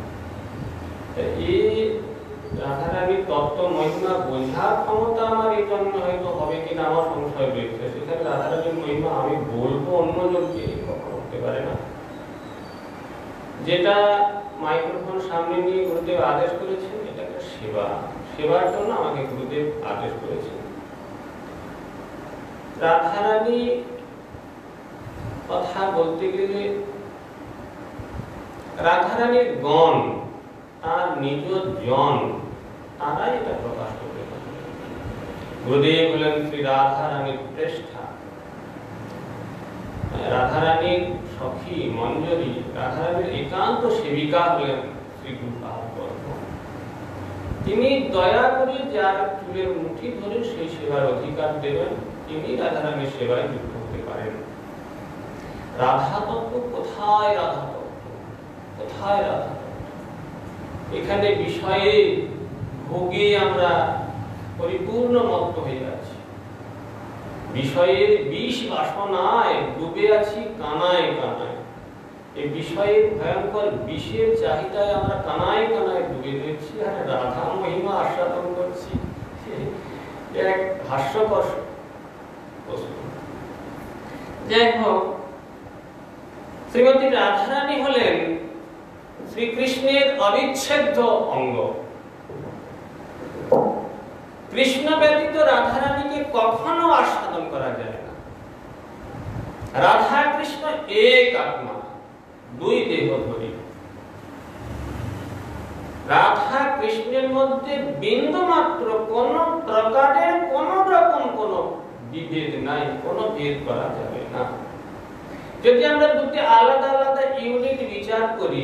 এই রাধা রানীর তত্ত্ব মহিমা বোঝার ক্ষমতা আমার এই জন্মে হয়তো হবে কিনা আমার সংশয় রয়েছে। সেখানে রাধা রানীর মহিমা আমি বলবো অন্যজনকে, কখনো হতে পারে না। যেটা মাইক্রোফোন সামনে নিয়ে গুরুদেব আদেশ করেছেন, এটা একটা সেবা। সেবার জন্য আমাকে গুরুদেব আদেশ করেছেন। রাধা রানী কথা বলতে গেলে রাধা রানীর গণ, তার নিজ জন, তারাই এটা প্রকাশ করতে পারে। গুরুদেব হলেন শ্রী রাধা রানীর প্রেষ্ঠা। রাধা রানীর সখী মঞ্জরী, রাধা রানীর একান্ত সেবিকা হলেন শ্রী গুরুপাদ। তিনি দয়া করে যার চুলের মুঠি ধরে সেই সেবার অধিকার দেবেন, তিনি রাধা রানীর সেবায় যুক্ত হতে পারেন। রাধা তত্ত্ব কোথায়? রাধা তত্ত্ব কোথায়? রাধা তত্ত্ব এখানে বিষয়ে ভোগে আমরা পরিপূর্ণ মত্ত হয়ে আছে, বিষয়ের বিষ বাসনায় ডুবে আছি কানায় কানায়। এই বিষয়ের ভয়ঙ্কর বিষের চাহিদায় আমরা কানায় কানায় ডুবে রয়েছি, আর রাধা মহিমা আস্বাদন করছি। এক হাস্যকর প্রশ্ন। যাই হোক, শ্রীমতী রাধারানী হলেন শ্রীকৃষ্ণের অবিচ্ছেদ্য অঙ্গ। কৃষ্ণ ব্যতীত রাধারানীকে কখনো আস্বাদন করা যায় না। রাধা কৃষ্ণ এক আত্মা, দুই দেহধারী। রাধা কৃষ্ণের মধ্যে বিন্দু মাত্র কোন প্রকারের কোন রকম কোন বিভেদ নাই, কোন ভেদ করা যাবে না। যদি আমরা দুটি আলাদা আলাদা ইউনিট বিচার করি,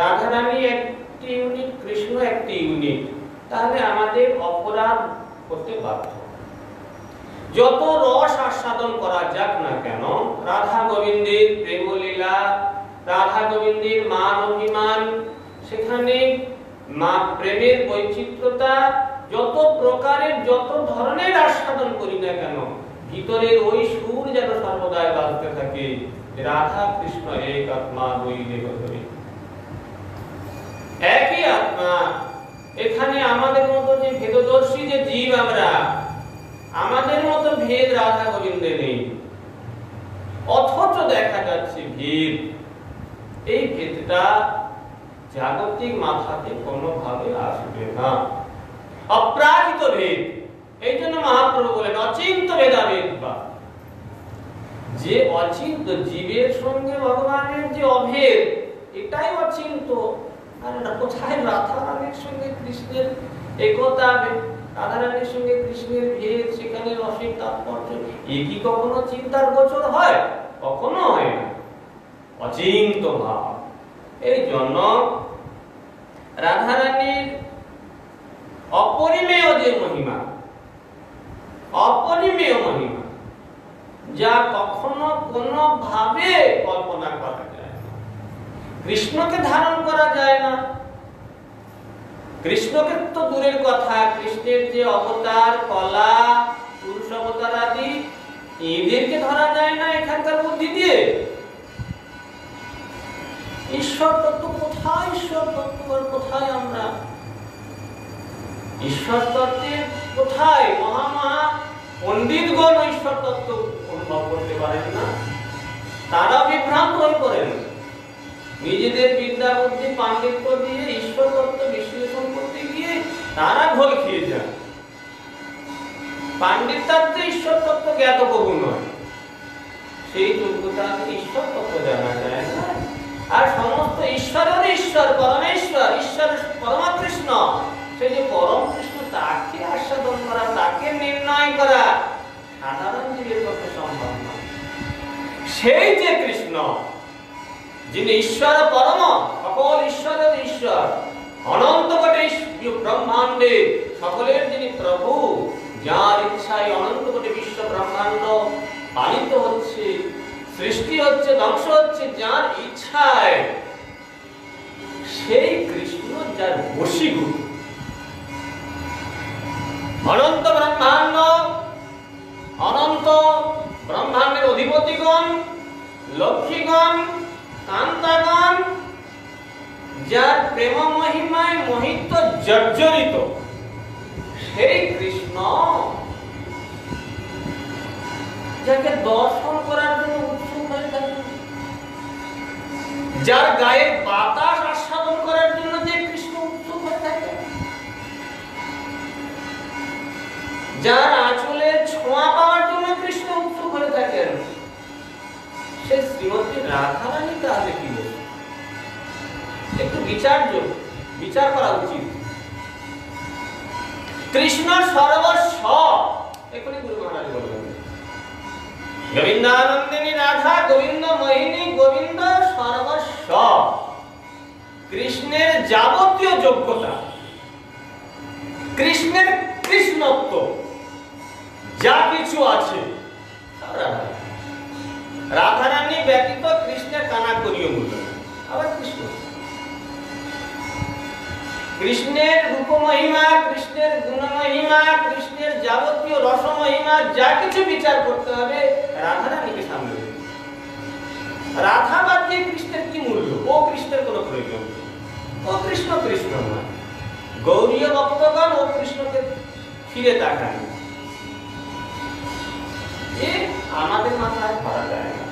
রাধারানী একটি ইউনিট, কৃষ্ণ একটি ইউনিট, তাহলে আমাদের অপরাধ করতে বাধ্য। যত রস আস্বাদন করা যাক না কেন, রাধা গোবিন্দের প্রেমলীলা, রাধা গোবিন্দের মান অভিমান, সেখানে মা প্রেমের বৈচিত্র্যতা, যত প্রকারের যত ধরনের আস্বাদন করি না কেন, ভিতরের ওই সুর যেন সর্বদাই বাজতে থাকে, রাধা কৃষ্ণ এক আত্মা, দুই দেহধারী, একই আত্মা। এখানে আমাদের মতো যে ভেদদর্শী যে জীব, আমরা আমাদের মতো ভেদ রাধা গোবিন্দে নেই, অথচ দেখা যাচ্ছে ভেদ। এই ভেদটা জাগতিক মাথাতে কোনোভাবে আসবে না, অপ্রাকৃত ভেদ। এই জন্য মহাপ্রভু বলেন অচিন্ত ভেদাভেদ। বা যে অচিন্ত জীবের সঙ্গে ভগবানের যে অভেদ, এটাই অচিন্ত। আর কোথায় রাধারানীর সঙ্গে কৃষ্ণের একতা, রাধারানীর সঙ্গে কৃষ্ণের ভেদ, সেখানে রসিক তাৎপর্য, এ কি কখনো চিন্তার গোচর হয়? কখনো হয় না, অচিন্ত ভাব। এই জন্য রাধারানীর অপরিমেয় যে মহিমা, অপরিমেয় মহিমা, যা কখনো কোনো ভাবে কল্পনা করা যায় না। কৃষ্ণকে ধারণ করা যায় না। কৃষ্ণকে তো দূরের কথা, কৃষ্ণের যে অবতার কলা, পুরুষ অবতার আদি, এদেরকে ধরা যায় না এখানকার বুদ্ধি দিয়ে। ঈশ্বর তত্ত্ব কোথায়? ঈশ্বর তত্ত্ব কোথায়? আমরা ঈশ্বর তত্ত্বের কোথায়? মহা পণ্ডিতগণ ঈশ্বর তত্ত্ব অনুভব করতে পারেন না, তারা বিভ্রান্ত হয়ে পড়েন। নিজেদের বিদ্যা বুদ্ধি পাণ্ডিত্য দিয়ে ঈশ্বর তত্ত্ব বিশ্লেষণ করতে গিয়ে তারা ঘোল খেয়ে যান। পাণ্ডিত্যার্থে ঈশ্বর তত্ত্ব জ্ঞাত কবু নয়, সেই যোগ্যতা ঈশ্বর তত্ত্ব জানা যায় না। আর সমস্ত ঈশ্বরের ঈশ্বর, পরমেশ্বর, ঈশ্বর পরমা কৃষ্ণ, সেই যে পরম কৃষ্ণ, তাকে আস্বাদন করা, তাকে নির্ণয় করা সাধারণ জীবের পক্ষে সম্ভব নয়। সেই যে কৃষ্ণ, যিনি ঈশ্বর পরম, সকল ঈশ্বরের ঈশ্বর, অনন্ত কোটি ব্রহ্মাণ্ডে সকলের যিনি প্রভু, যার ইচ্ছায় অনন্ত কোটি বিশ্ব ব্রহ্মাণ্ড পালিত হচ্ছে, সৃষ্টি হচ্ছে, ধ্বংস হচ্ছে যার ইচ্ছায়, সেই কৃষ্ণ যার বশীভূত। অনন্ত ব্রহ্মাণ্ড, অনন্ত ব্রহ্মাণ্ডের অধিপতিগণ, লক্ষ্মীগণ, কান্তাগণ, যার প্রেম মহিমায় মোহিত জর্জরিত, সেই কৃষ্ণ যাকে দর্শন করার জন্য উৎসুক হয়ে থাকে, যার গায়ের বাতাস আস্বাদন করার জন্য যে কৃষ্ণ উৎসুক হয়ে থাকে, যার আঁচলে ছোঁয়া পাওয়ার জন্য কৃষ্ণ উৎসুক হয়ে থাকেন, সে শ্রীমতী রাধারানী তাহলে কি বলবে? একটু বিচার করা উচিত। কৃষ্ণ সর্বস্ব, এখনই গুরু মহারাজ বলবেন, গোবিন্দানন্দিনী রাধা, গোবিন্দ মোহিনী, গোবিন্দ সর্বস্ব। কৃষ্ণের যাবতীয় যোগ্যতা, কৃষ্ণের কৃষ্ণত্ব যা কিছু আছে, রাধারানী ব্যতীত কৃষ্ণের কানা করিও বলবে। আবার কৃষ্ণ, কৃষ্ণের রূপ মহিমা, কৃষ্ণের গুণ মহিমা, কৃষ্ণ যাবতীয় রসমহিমা যা কিছু বিচার করতে হবে রাধারানীকে সামনে রেখে। রাধা বাদ দিয়ে কৃষ্ণের কি মূল্য? ও কৃষ্ণের কোনো প্রয়োজন নেই। ও কৃষ্ণ কৃষ্ণ নয়। গৌরীয় ভক্তগণ ও কৃষ্ণকে ফিরে তাকান, এ আমাদের মাথায় ধরা যায় না।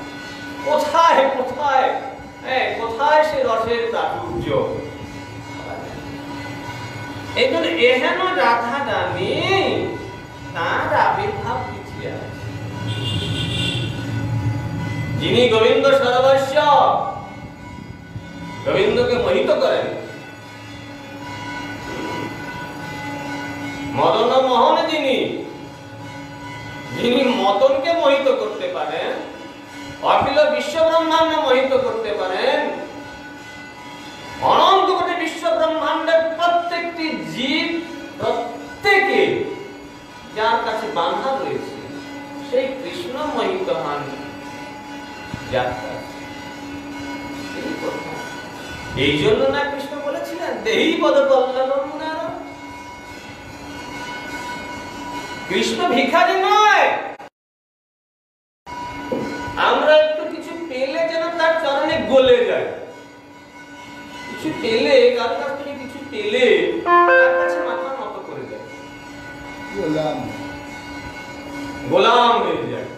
কোথায় কোথায় কোথায় সে রসের প্রাচুর্য? এই জন্য এহেন রাধা রানী তার আবির্ভাব পিছিয়ে আছে। যিনি গোবিন্দ সর্বস্ব, গোবিন্দকে মোহিত করেন, মদন মোহন যিনি, যিনি মদনকে মোহিত করতে পারেন, অখিল বিশ্ব ব্রহ্মাণ্ড মোহিত করতে পারেন, অনন্ত কোটি বিশ্ব ব্রহ্মাণ্ডের প্রত্যেকটি জীব প্রত্যেকে যার কাছে বাঁধা রয়েছে, সেই কৃষ্ণ মোহিত হন যাত্রা। এই জন্য না কৃষ্ণ বলেছিলেন দেহি পদপল্লবম মুনারম। কৃষ্ণ ভিখারি নয়। আমরা একটু কিছু পেলে যেন তার চরণে গলে যায়। কিছু পেলে, কারোর কাছ থেকে কিছু পেলে তার কাছে মাথা নত করে যায়, গোলাম হয়ে যায়।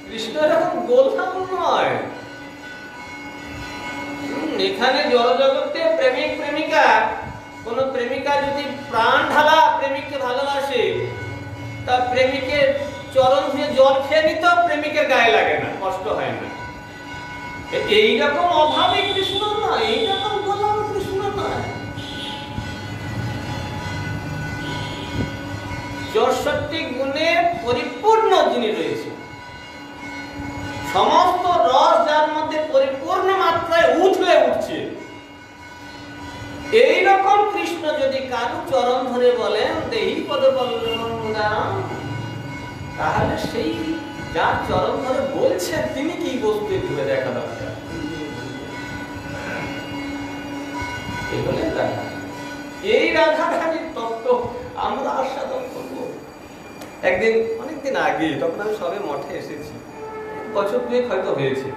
কৃষ্ণ এরকম গোলাম নয়। এখানে জড়জগতে প্রেমিক প্রেমিকা, কোন প্রেমিকা যদি প্রাণ ঢালা প্রেমিককে ভালোবাসে, তা প্রেমিকের চরণ ধুয়ে জল খেয়ে নিত, প্রেমিকের গায়ে লাগে না, কষ্ট হয় না। এইরকম অভাবে কৃষ্ণ নয়, এইরকম গোলাম কৃষ্ণ নয়। 64 গুণে পরিপূর্ণ যিনি রয়েছে, সমস্ত রস যার মধ্যে পরিপূর্ণ মাত্রায় উঠলে উঠছে, এইরকম কৃষ্ণ যদি কারো চরণ ধরে বলেন দেহি পদপল্লবম মুনারম, তাহলে সেই যার চরণ ধরে বলছে তিনি কি বস্তু ঘুরে দেখা দরকার। এই রাধা রানীর তত্ত্ব আমরা আস্বাদন করব। একদিন অনেকদিন আগে, তখন আমি সবে মঠে এসেছি, বছর 2 হয়তো হয়েছে।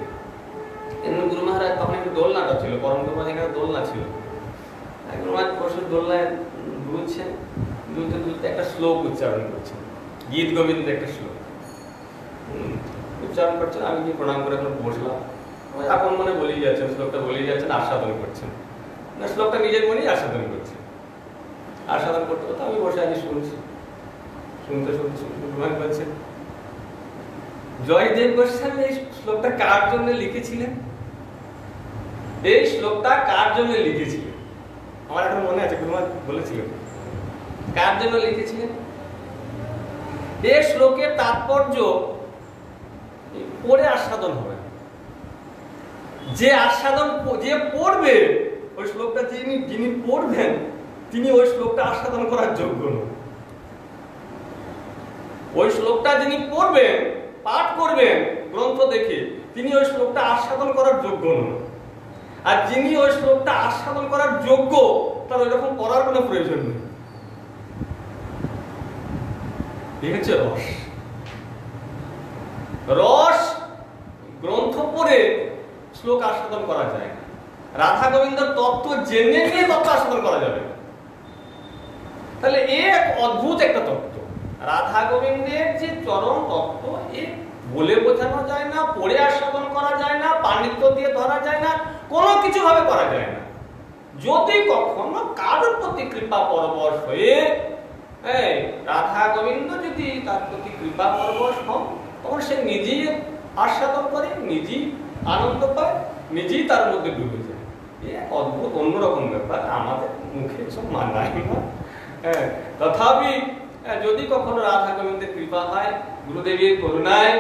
গুরু মহারাজ তখন একটু দোলনাটা ছিল, পরম গুরু মহারাজ এখানে দোলনা ছিল। গুরু মহারাজ বসে দোলনায় দুলছেন, দুলতে দুলতে একটা শ্লোক উচ্চারণ করছেন, গীত গোবিন্দ একটা শ্লোক উচ্চারণ করছেন। আমি কি প্রণাম করে এখন বসলাম, আপন মনে বলেই যাচ্ছেন, শ্লোকটা বলেই যাচ্ছেন, আস্বাদন করছেন। না, শ্লোকটা নিজের মনেই আস্বাদন করছেন। আস্বাদন করতে করতে আমি বসে আছি, শুনছি। শুনতে শুনতে শুনতে বলছেন, জয়দেব গোস্বামী এই শ্লোকটা কার জন্য লিখেছিলেন? এই শ্লোকটা কার জন্য লিখেছিলেন? আমার এখন মনে আছে, গুরুমা বলেছিলেন কার জন্য লিখেছিলেন। এই শ্লোকের তাৎপর্য পড়ে আস্বাদন হবে। যে আস্বাদন, যে পড়বে ওই শ্লোকটা, যিনি পড়বেন তিনি ওই শ্লোকটা আস্বাদন করার যোগ্য নন। ওই শ্লোকটা যিনি পড়বেন, পাঠ করবেন গ্রন্থ দেখে, তিনি ওই শ্লোকটা আস্বাদন করার যোগ্য নন। আর যিনি ওই শ্লোকটা আস্বাদন করার যোগ্য, তার ওই রকম পড়ার কোনো প্রয়োজন নেই। এই হচ্ছে রস। রস গ্রন্থ পড়ে শ্লোক আস্বাদন করা যায় না। রাধা গোবিন্দর তত্ত্ব জেনে নিয়ে তত্ত্ব আস্বাদন করা যাবে না। তাহলে এক অদ্ভুত একটা তত্ত্ব, রাধা গোবিন্দের যে চরম তত্ত্ব, এ বলে বোঝানো যায় না, পড়ে আস্বাদন করা যায় না, পাণ্ডিত্য দিয়ে ধরা যায় না, কোনো কিছু ভাবে করা যায় না। যদি কখনো কারোর প্রতি কৃপা পরবশ হয়ে রাধা গোবিন্দ যদি তার প্রতি কৃপা পরবশ হন, তখন সে নিজেই আস্বাদন করে, নিজেই আনন্দ পায়, নিজেই তার মধ্যে ডুবে যায়। এক অদ্ভুত অন্যরকম ব্যাপার, আমাদের মুখে সব মানায় না। তথাপি যদি কখনো রাধা গোবিন্দের কৃপা হয়, গুরুদেবের করুণায়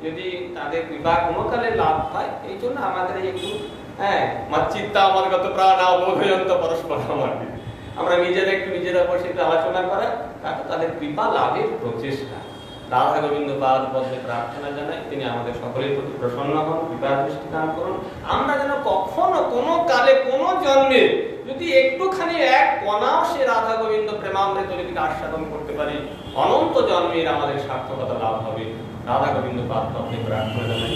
যদি তাদের কৃপা কোনো কালে লাভ হয়, এই জন্য আমাদের একটু মাচ্চিত্তা আমার গত প্রাণ বোধয়ন্ত পরস্পর আমার, আমরা নিজেরা একটু নিজেরা বসে একটু আলোচনা করা, তাদের কৃপা লাভের প্রচেষ্টা। রাধা গোবিন্দ পাদ পদ্মে প্রার্থনা জানাই, তিনি আমাদের সকলের প্রতি প্রসন্ন হন, কৃপা দৃষ্টি দান করুন। আমরা যেন কখনো কোনো কালে কোনো জন্মে যদি একটুখানি এক কণাও সে রাধা গোবিন্দ প্রেমামৃত যদি আস্বাদন করতে পারি, অনন্ত জন্মের আমাদের সার্থকতা লাভ হবে। রাধা গোবিন্দ পাদ পদ্মে প্রার্থনা জানাই,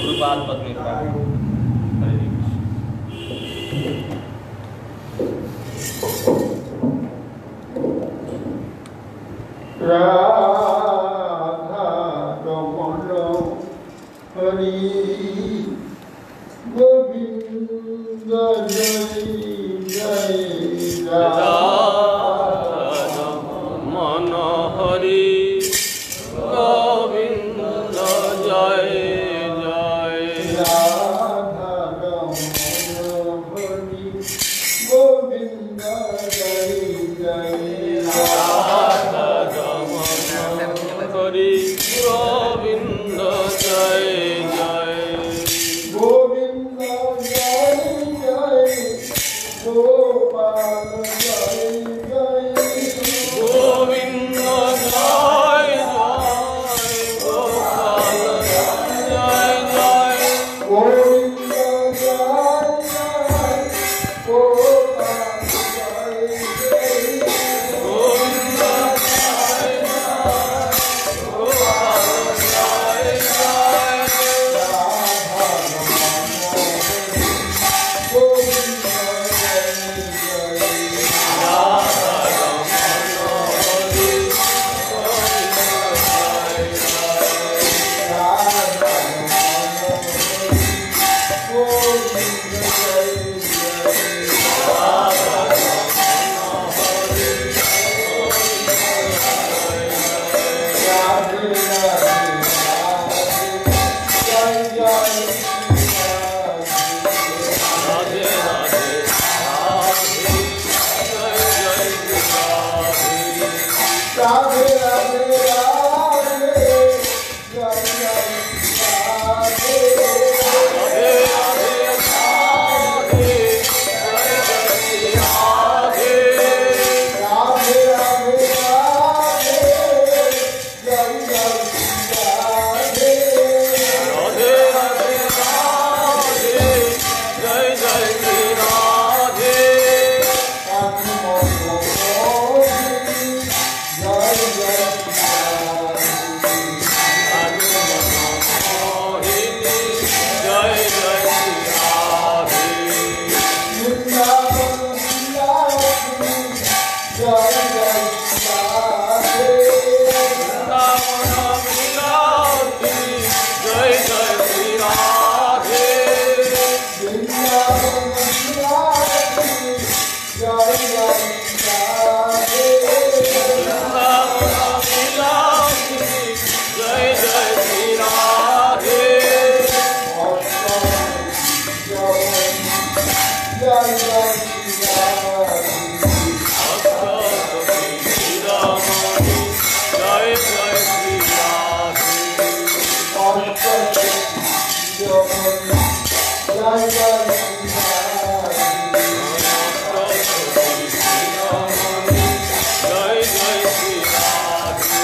গুরুপাদ পদ্মে প্রার্থনা। হরে কৃষ্ণ। রাধা রমণ হরি গোবিন্দ জয় জয় রাধা মন হরি গোবিন্দ জয় জয় রাধা রমণ হরি গোবিন্দ জয় জয় রাধা রমণ হরি গোবিন্দ জয় জয় গোবিন্দ জয় জয় গোপাল জয় জয় গোবিন্দ জয় জয় গোপাল জয় জয় গোবিন্দ জয় জয় গোপাল জয় জয় গোবিন্দ জয় জয় গোপাল জয় জয় রাধা রমণ হরি রাধা গোবিন্দ জয় জয় রাধে রাধে জয় জয় রাধে রাধে রাধে জয় জয় রাধে রাধে রাধে রাধে জয় জয় রাধে রাধে রাধে রাধে জয় জয় রাধে রাধে রাধে রাধে জয় জয় রাধে রাধে রাধে রাধে জয় জয় শ্রী রাধে জয় জয় মোহিনী জয় জয় শ্রী রাধে বৃন্দাবন বিলাসী জয় জয় রাধে বৃন্দাবন বিলাসী জয় জয় শ্রী রাধে বৃন্দাবন বিলাসী জয় জয় রাধে বৃন্দাবন বিলাসী জয় জয় শ্রী রাধে জয় জয় অষ্টসখী শিরোমণি জয় জয় শ্রী রাধে জয় জয় অষ্টসখী শিরোমণি জয় জয় শ্রী রাধে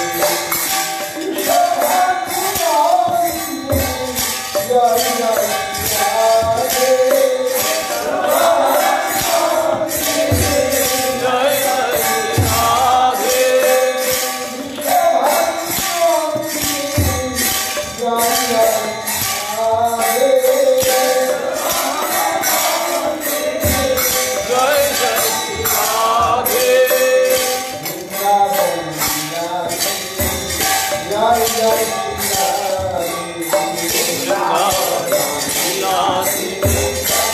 জয় জয় রাধে জয় জয় শ্রী রাধে জয় জয় রাধে জয় জয় শ্রী রাধে জয় জয় বৃন্দাবন বিলাসিনী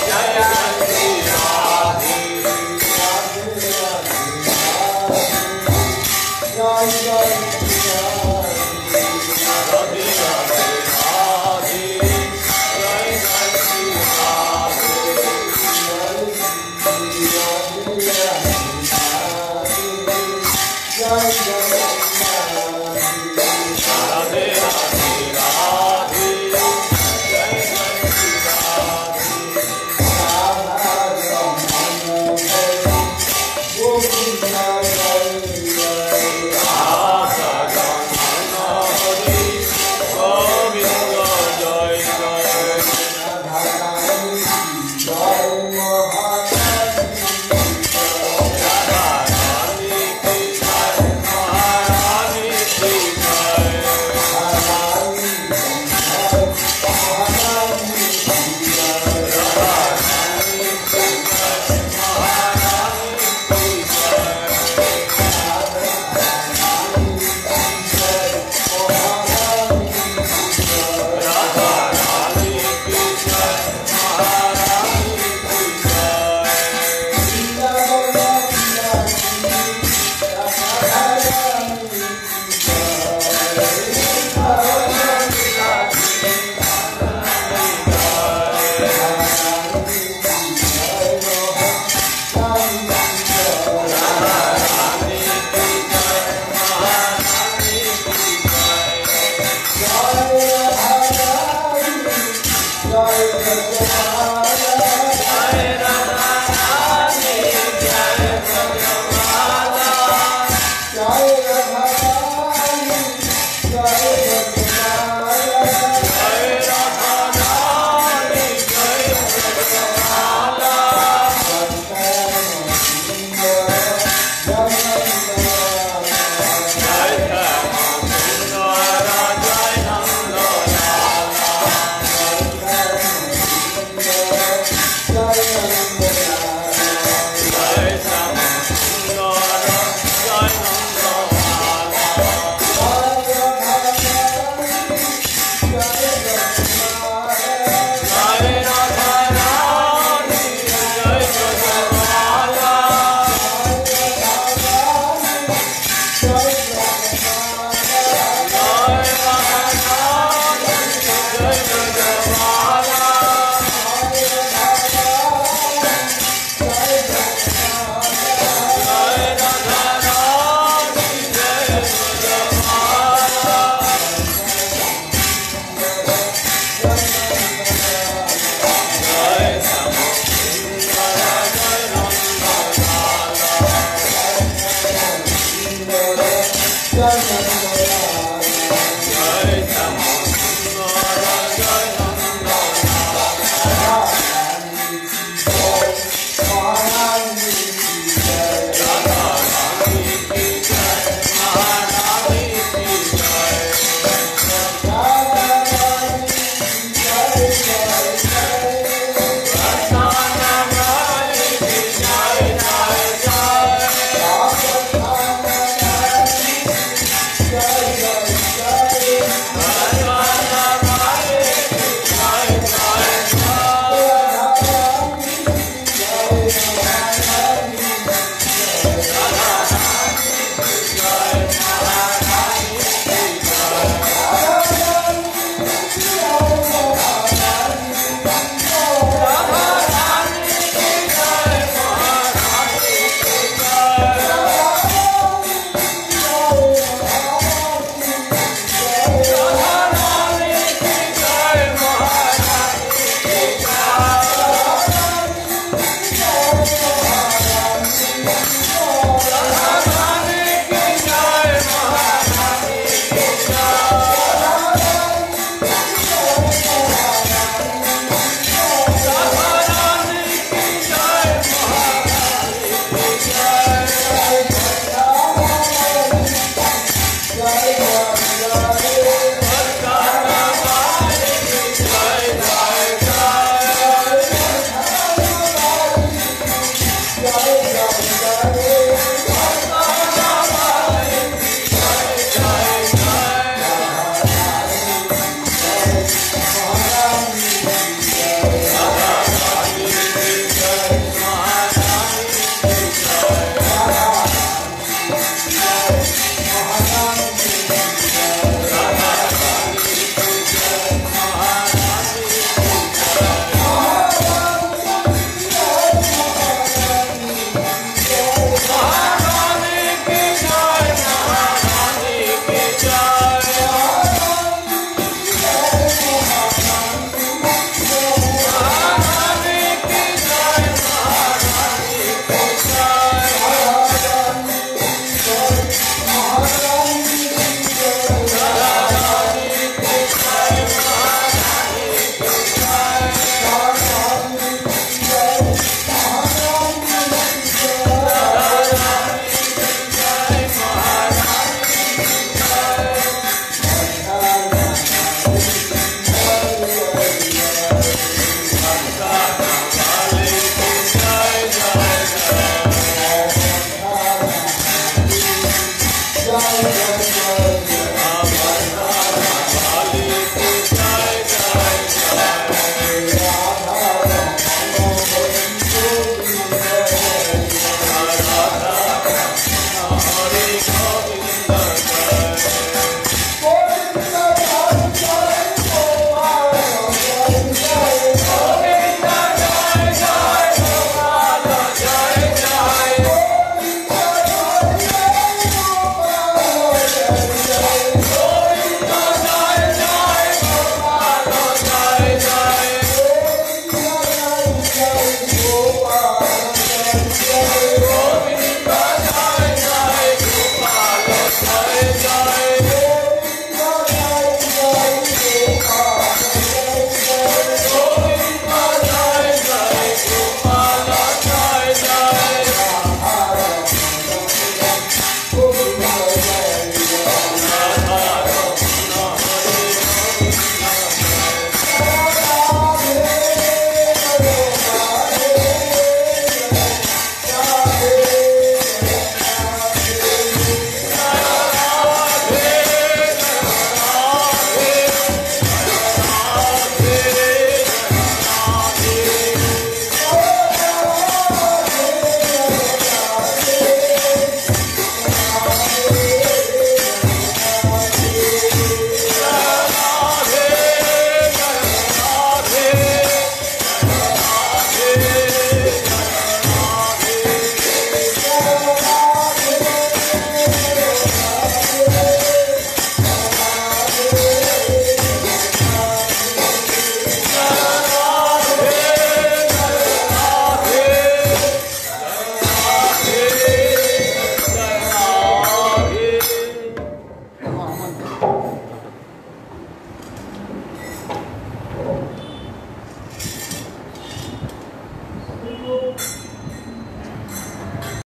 জয় জয় শ্রী রাধে জয় জয় রাধে রাধে রাধে জয় জয় শ্রী রাধে জয় জয় রাধে রাধে রাধে জয় জয় শ্রী রাধে রাধা রমণ হরি গোবিন্দ জয় জয় জয় মহারাজ जय